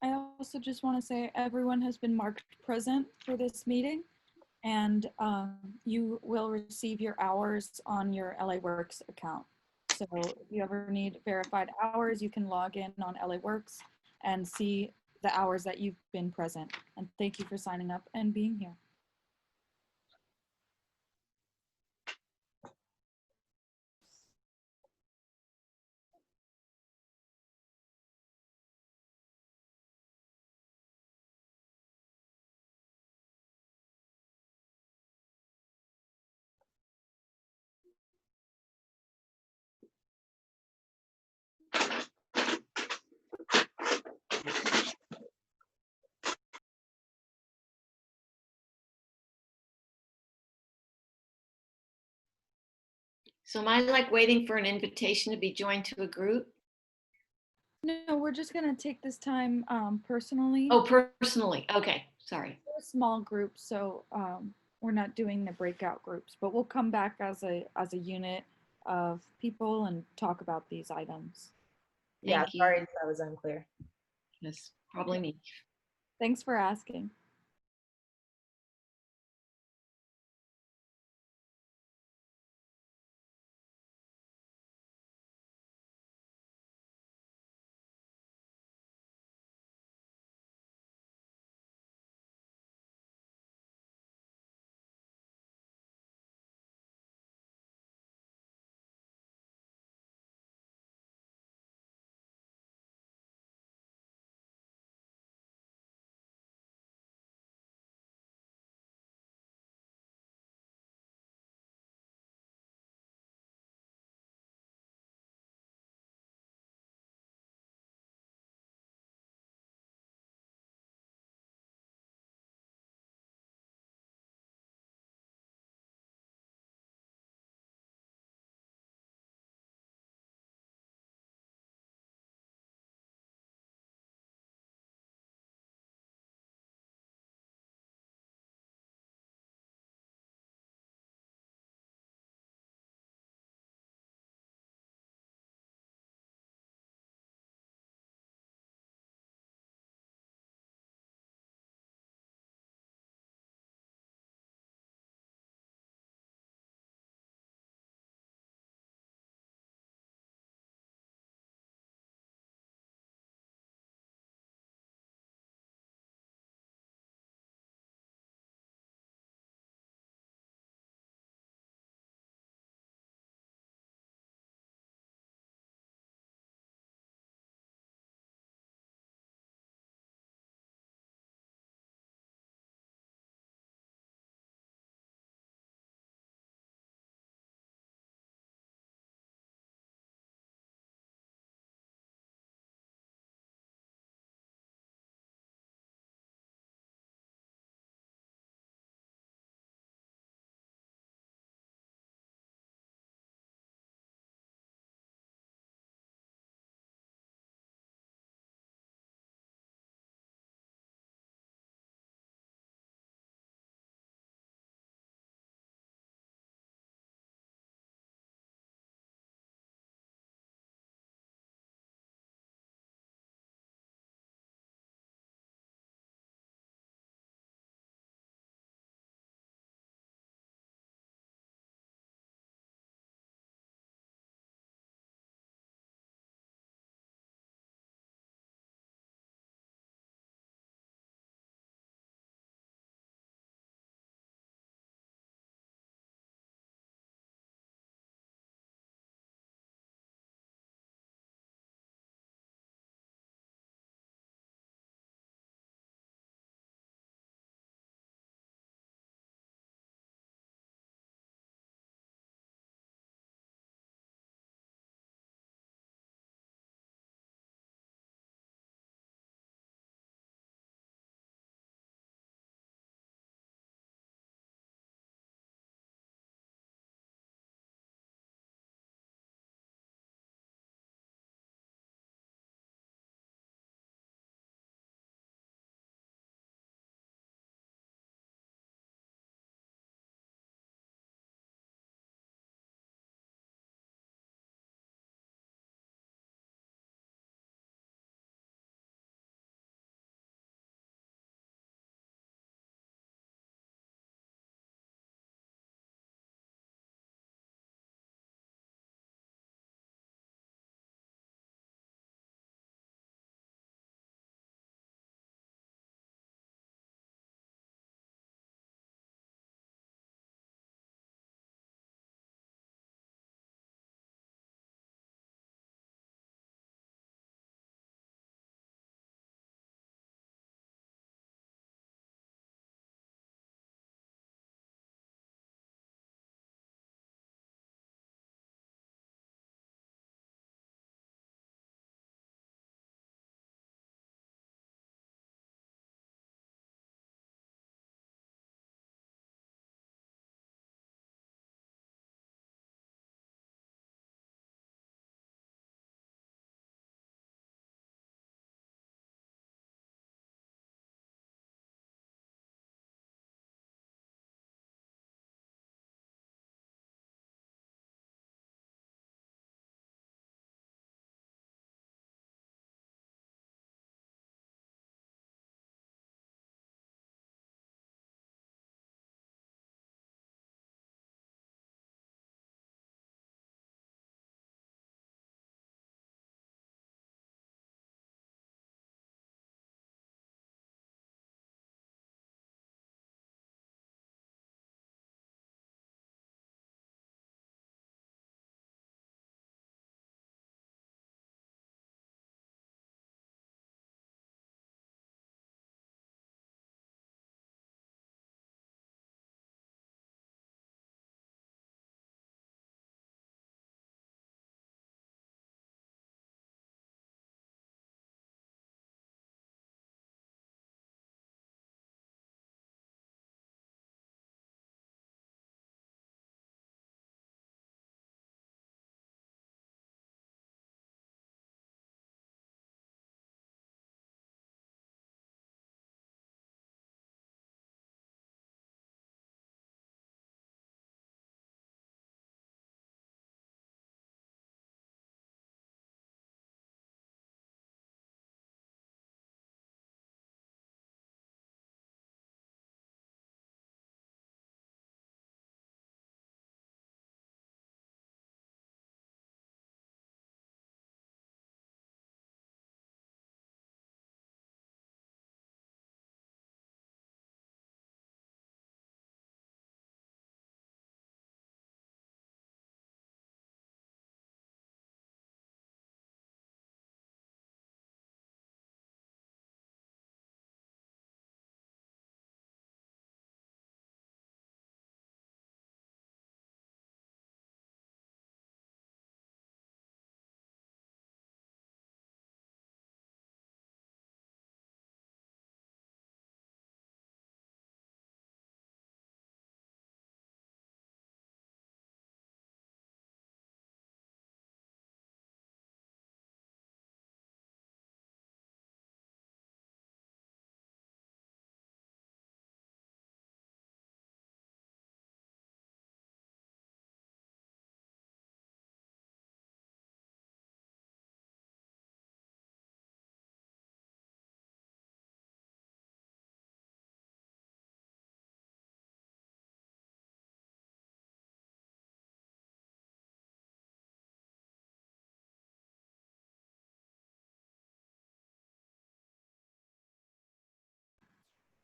I also just want to say everyone has been marked present for this meeting, and you will receive your hours on your LA Works account. So if you ever need verified hours, you can log in on LA Works and see the hours that you've been present. And thank you for signing up and being here. So am I like waiting for an invitation to be joined to a group? No, we're just gonna take this time personally. Oh, personally. Okay, sorry. We're a small group, so we're not doing the breakout groups, but we'll come back as a unit of people and talk about these items. Yeah, Thank you. sorry if that was unclear. Yes, probably me. Thanks for asking.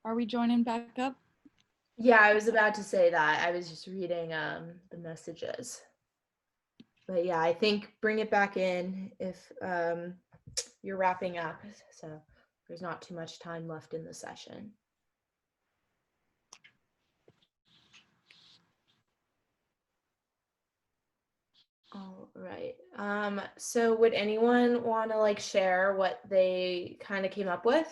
Are we joining back up? Yeah, I was about to say that. I was just reading the messages. But yeah, I think bring it back in if you're wrapping up. So there's not too much time left in the session. All right. So would anyone want to like share what they kind of came up with?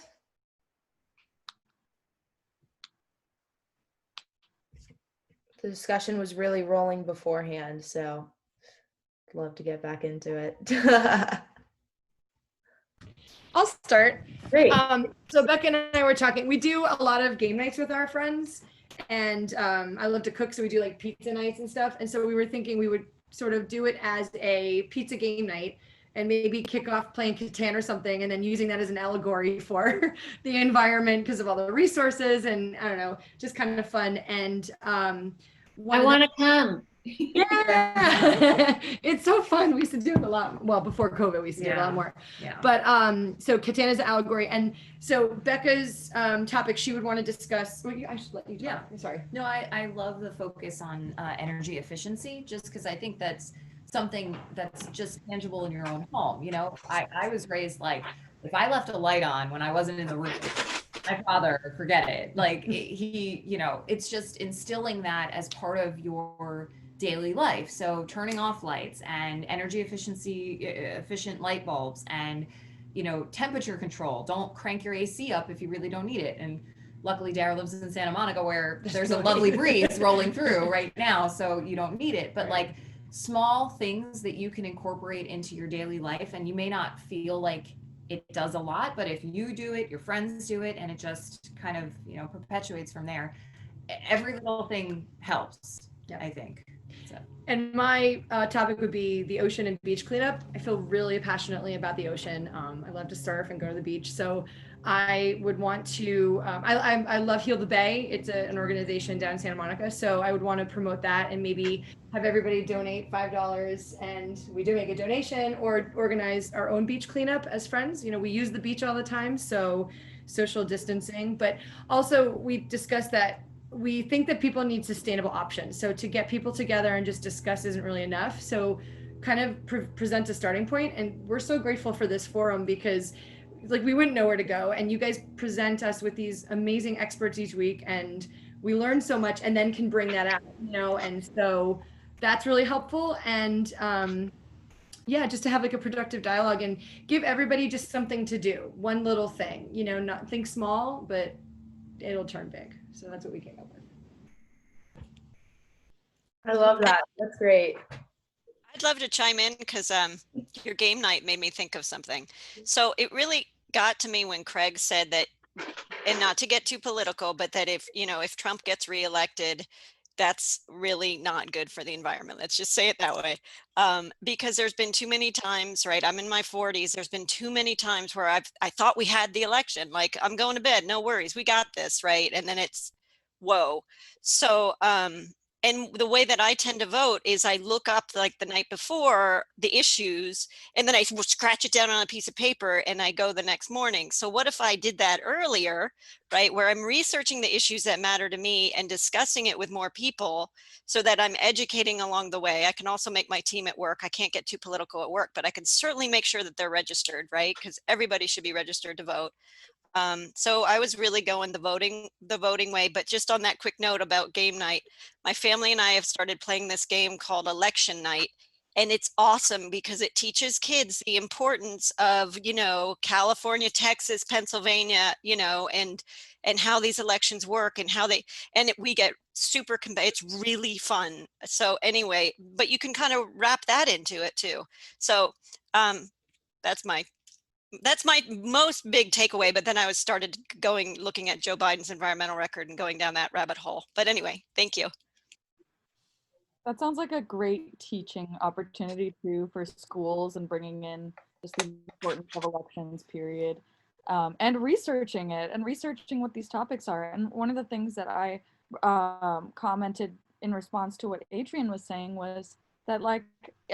The discussion was really rolling beforehand, so I'd love to get back into it. I'll start. Great. So Becca and I were talking. We do a lot of game nights with our friends, and I love to cook, so we do like pizza nights and stuff. And so we were thinking we would sort of do it as a pizza game night, and maybe kick off playing Catan or something, and then using that as an allegory for the environment because of all the resources, and I don't know, just kind of fun. And I want to come. yeah, it's so fun. We used to do it a lot. Well, before COVID, we used to do it a lot more. Yeah. But so Catan is an allegory, and so Becca's topic, she would want to discuss. Well, I should let you talk. Yeah. I'm sorry. No, I love the focus on energy efficiency, just because I think that's something that's just tangible in your own home. You know, I was raised like, if I left a light on when I wasn't in the room, my father, forget it. Like he, you know, it's just instilling that as part of your daily life. So turning off lights and energy efficiency, efficient light bulbs, and, you know, temperature control. Don't crank your AC up if you really don't need it. And luckily Dara lives in Santa Monica, where there's a lovely breeze rolling through right now, so you don't need it. But like small things that you can incorporate into your daily life, and you may not feel like it does a lot, but if you do it, your friends do it, and it just kind of, you know, perpetuates from there. Every little thing helps, I think. So. And my topic would be the ocean and beach cleanup. I feel really passionately about the ocean. I love to surf and go to the beach. So I would want to, I love Heal the Bay. It's an organization down in Santa Monica. So I would want to promote that and maybe have everybody donate $5 and we do make a donation, or organize our own beach cleanup as friends. You know, we use the beach all the time, so social distancing. But also we discussed that we think that people need sustainable options. So to get people together and just discuss isn't really enough. So kind of present a starting point. And we're so grateful for this forum, because like we wouldn't know where to go. And you guys present us with these amazing experts each week, and we learn so much and then can bring that out, you know? And so that's really helpful. And yeah, just to have like a productive dialogue and give everybody just something to do, one little thing, you know, not think small, but it'll turn big. So that's what we came up with. I love that. That's great. I'd love to chime in because your game night made me think of something. So it really got to me when Craig said that, and not to get too political, but that if, you know, if Trump gets reelected, that's really not good for the environment. Let's just say it that way. Because there's been too many times, right? I'm in my 40s. There's been too many times where I thought we had the election, like I'm going to bed, no worries, we got this, right? And then it's, whoa. So, and the way that I tend to vote is I look up like the night before the issues, and then I will scratch it down on a piece of paper and I go the next morning. So what if I did that earlier, right? Where I'm researching the issues that matter to me and discussing it with more people so that I'm educating along the way. I can also make my team at work. I can't get too political at work, but I can certainly make sure that they're registered, right? Because everybody should be registered to vote. So I was really going the voting way. But just on that quick note about game night, my family and I have started playing this game called Election Night. And it's awesome because it teaches kids the importance of, you know, California, Texas, Pennsylvania, you know, and how these elections work and how they, and we get super, it's really fun. So anyway, but you can kind of wrap that into it too. So that's my most big takeaway. But then I was started looking at Joe Biden's environmental record and going down that rabbit hole. But anyway, thank you. That sounds like a great teaching opportunity too for schools, and bringing in just the importance of elections, period, and researching it and researching what these topics are. And one of the things that I commented in response to what Adrian was saying was that, like,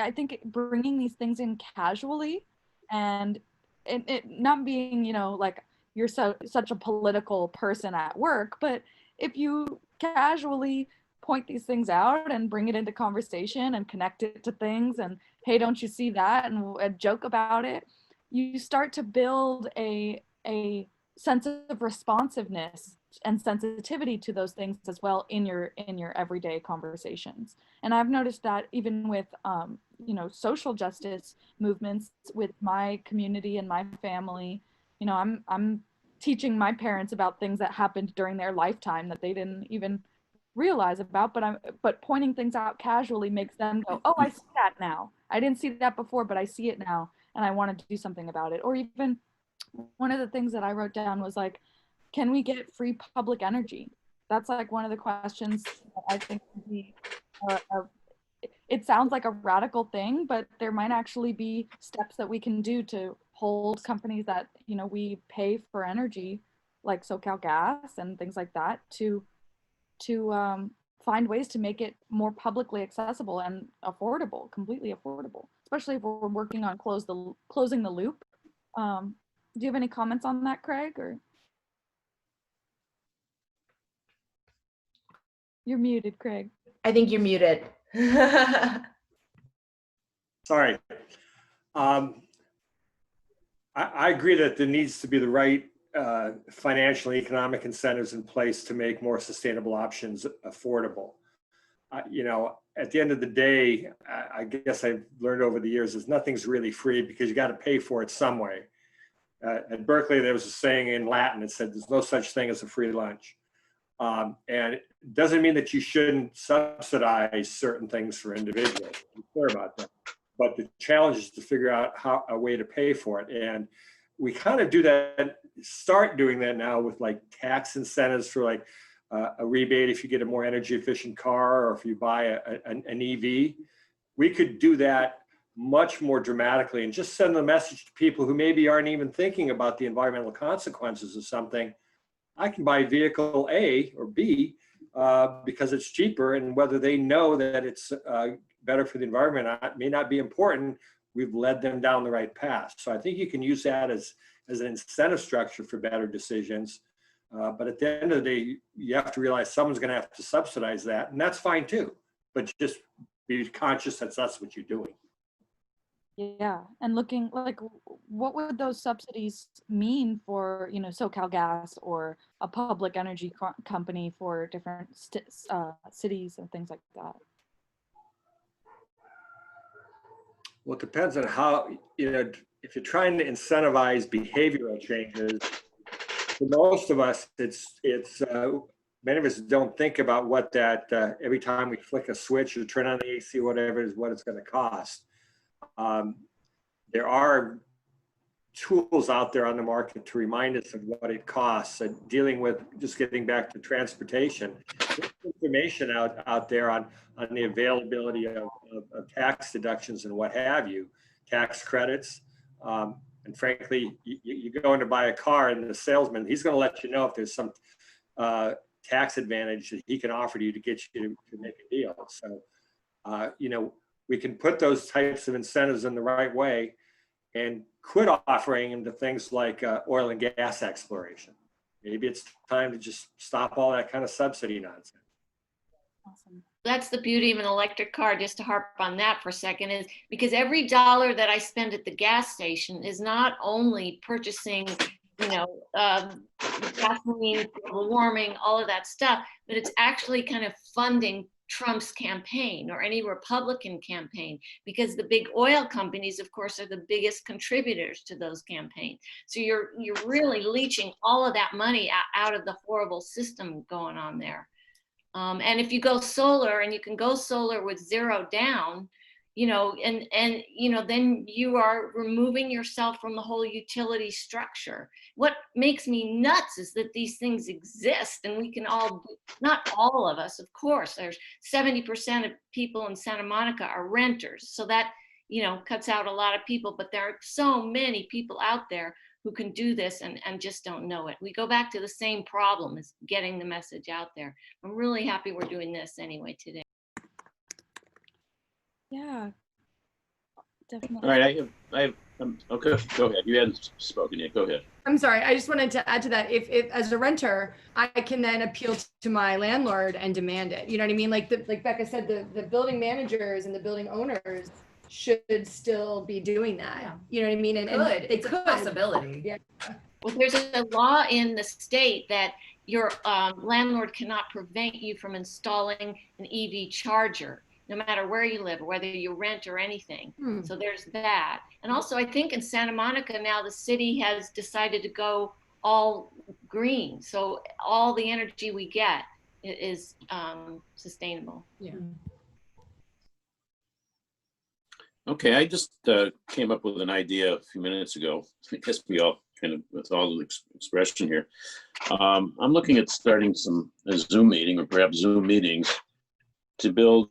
I think bringing these things in casually and it not being, you know, like you're such a political person at work, but if you casually point these things out and bring it into conversation and connect it to things and, hey, don't you see that, and joke about it, you start to build a sense of responsiveness and sensitivity to those things as well in your everyday conversations. And I've noticed that even with social justice movements with my community and my family, I'm teaching my parents about things that happened during their lifetime that they didn't even realize about, but pointing things out casually makes them go, oh, I see that now. I didn't see that before, but I see it now, and I want to do something about it. Or even one of the things that I wrote down was like, can we get free public energy? That's like one of the questions that I think would be it sounds like a radical thing, but there might actually be steps that we can do to hold companies that, we pay for energy, like SoCal Gas and things like that, to find ways to make it more publicly accessible and affordable, completely affordable, especially if we're working on closing the loop. Do you have any comments on that, Craig? Or you're muted, Craig. I think you're muted. Sorry. I agree that there needs to be the right financial and economic incentives in place to make more sustainable options affordable. At the end of the day, I guess I've learned over the years is nothing's really free because you got to pay for it some way. At Berkeley, there was a saying in Latin that said, there's no such thing as a free lunch. And it doesn't mean that you shouldn't subsidize certain things for individuals. I'm clear about that. But the challenge is to figure out a way to pay for it. And we kind of do that, start doing that now with like tax incentives for like a rebate if you get a more energy efficient car or if you buy an EV. We could do that much more dramatically and just send a message to people who maybe aren't even thinking about the environmental consequences of something. I can buy vehicle A or B because it's cheaper, and whether they know that it's better for the environment may not be important. We've led them down the right path. So I think you can use that as an incentive structure for better decisions. But at the end of the day, you have to realize someone's going to have to subsidize that, and that's fine too. But just be conscious that that's what you're doing. Yeah, and looking like what would those subsidies mean for SoCal Gas or a public energy company for different cities and things like that? Well, it depends on how, if you're trying to incentivize behavioral changes, for most of us, it's many of us don't think about what that, every time we flick a switch or turn on the AC, whatever it is, what it's going to cost. There are tools out there on the market to remind us of what it costs, and dealing with, just getting back to transportation, there's information out there on the availability of tax deductions and what have you, tax credits. And frankly, you go in to buy a car and the salesman, he's going to let you know if there's some tax advantage that he can offer to you to get you to make a deal. So, we can put those types of incentives in the right way and quit offering them to things like oil and gas exploration. Maybe it's time to just stop all that kind of subsidy nonsense. Awesome. That's the beauty of an electric car, just to harp on that for a second, is because every dollar that I spend at the gas station is not only purchasing, gasoline, global warming, all of that stuff, but it's actually kind of funding Trump's campaign or any Republican campaign, because the big oil companies, of course, are the biggest contributors to those campaigns. So you're really leeching all of that money out of the horrible system going on there. And if you go solar, and you can go solar with zero down, then you are removing yourself from the whole utility structure. What makes me nuts is that these things exist, and we can all, not all of us, of course, there's 70% of people in Santa Monica are renters. So that, cuts out a lot of people, but there are so many people out there who can do this and just don't know it. We go back to the same problem as getting the message out there. I'm really happy we're doing this anyway today. Yeah, definitely. All right, I have Okay, go ahead. You hadn't spoken yet. Go ahead. I'm sorry. I just wanted to add to that. If as a renter, I can then appeal to my landlord and demand it. You know what I mean? Like like Becca said, the building managers and the building owners should still be doing that. Yeah. You know what I mean? And they It's could. a possibility. Yeah. Well, there's a law in the state that your landlord cannot prevent you from installing an EV charger, no matter where you live or whether you rent or anything. So there's that. And also, I think in Santa Monica now, the city has decided to go all green. So all the energy we get is sustainable. Yeah. Okay, I just came up with an idea a few minutes ago. I guess we all kind of, with all the expression here. I'm looking at starting a Zoom meeting or perhaps Zoom meetings to build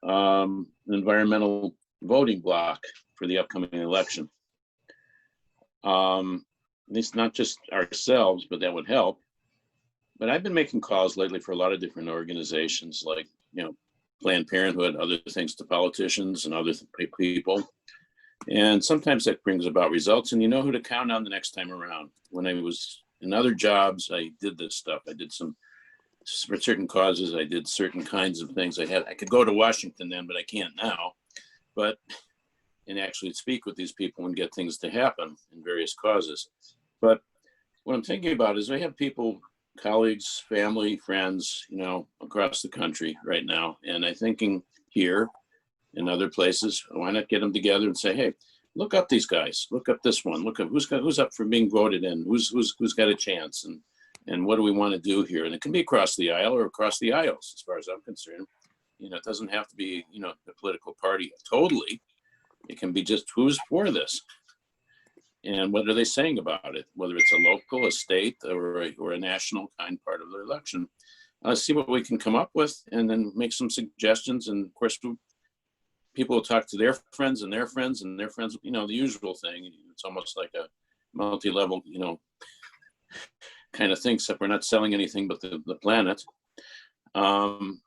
an environmental voting block for the upcoming election. At least not just ourselves, but that would help. But I've been making calls lately for a lot of different organizations like, Planned Parenthood, other things to politicians and other people. And sometimes that brings about results, and you know who to count on the next time around. When I was in other jobs, I did this stuff. I did for certain causes, I did certain kinds of things. I could go to Washington then, but I can't now. And actually speak with these people and get things to happen in various causes. But what I'm thinking about is I have people, colleagues, family, friends, across the country right now. And I'm thinking here and other places, why not get them together and say, hey, look up these guys, look up this one, look up who's up for being voted in, who's got a chance, and what do we want to do here? And it can be across the aisle or across the aisles, as far as I'm concerned. It doesn't have to be, a political party totally. It can be just who's for this. And what are they saying about it? Whether it's a local, a state, or a national kind part of the election. See what we can come up with and then make some suggestions. And of course, people will talk to their friends and their friends and their friends, the usual thing. It's almost like a multi-level, kind of thing, except we're not selling anything but the planet. And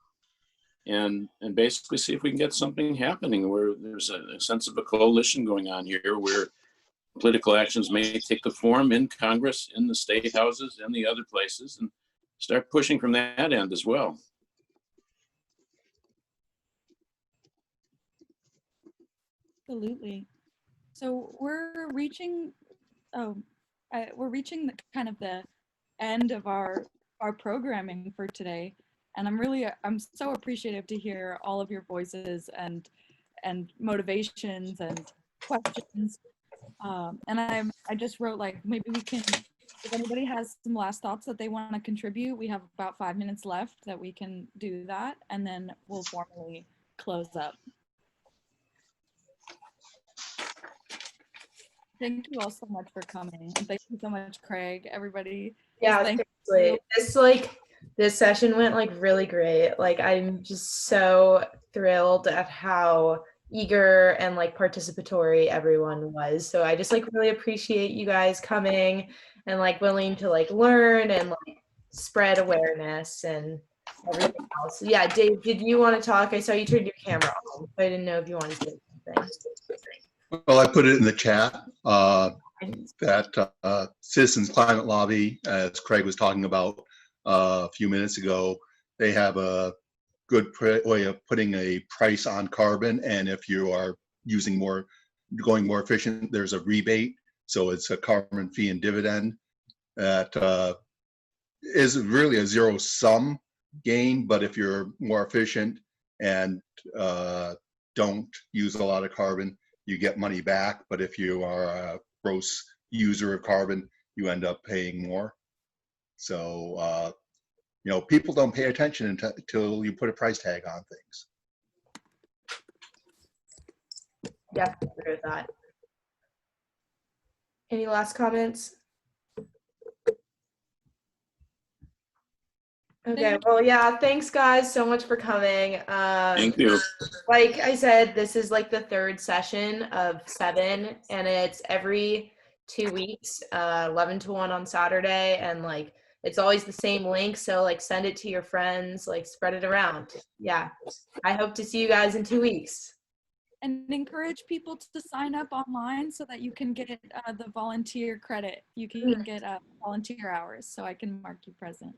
basically see if we can get something happening where there's a sense of a coalition going on here where political actions may take the form in Congress, in the state houses, and the other places, and start pushing from that end as well. Absolutely. So we're reaching the kind of the end of our programming for today, and I'm so appreciative to hear all of your voices and motivations and questions. And I just wrote, like, maybe we can, if anybody has some last thoughts that they want to contribute, we have about 5 minutes left that we can do that, and then we'll formally close up. Thank you all so much for coming. And thank you so much, Craig, everybody. Yeah, seriously. This session went really great. I'm just so thrilled at how eager and participatory everyone was. So I just really appreciate you guys coming and willing to learn and spread awareness and everything else. Yeah, Dave, did you want to talk? I saw you turned your camera on. I didn't know if you wanted to say something. Well, I put it in the chat that Citizens Climate Lobby, as Craig was talking about a few minutes ago, they have a good way of putting a price on carbon. And if you are going more efficient, there's a rebate. So it's a carbon fee and dividend that is really a zero-sum gain. But if you're more efficient and don't use a lot of carbon, you get money back. But if you are a gross user of carbon, you end up paying more. So, people don't pay attention until you put a price tag on things. Definitely agree with that. Any last comments? Okay, well, yeah, thanks guys so much for coming. Thank you. Like I said, this is the third session of 7, and it's every 2 weeks, 11 to 1 on Saturday, and it's always the same link. So send it to your friends, spread it around. Yeah, I hope to see you guys in 2 weeks. and encourage people to sign up online so that you can get the volunteer credit. You can get volunteer hours, so I can mark you present.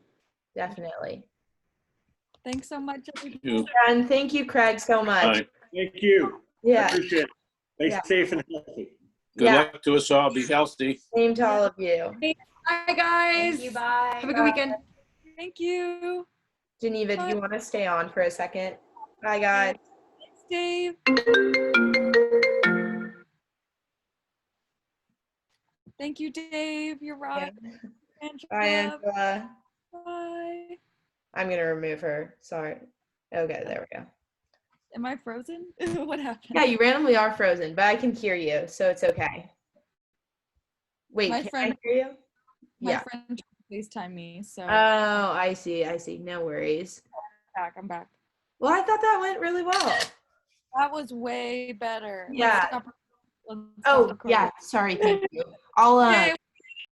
Definitely. Thanks so much, everybody. You. And thank you, Craig, so much. Bye. Thank you. I Yeah. appreciate it. Stay Yeah. safe and healthy. Good luck to us all. Be healthy. Same to all of you. Bye, guys. Thank you. Bye. Have a good weekend. Thank you. Geneva, do you want to stay on for a second? Bye, guys. Thanks, Dave. Thank you, Dave. You're right. Bye, Angela. Angela. Bye. I'm going to remove her. Sorry. Okay, there we go. Am I frozen? What happened? Yeah, you randomly are frozen, but I can hear you, so it's okay. Wait, My can friend, I hear you? my friend tried to FaceTime me, so. Oh, I see. I see. No worries. I'm back. Well, I thought that went really well. That was way better. Yeah. Let's stop Oh, yeah. Sorry. Thank you. I'll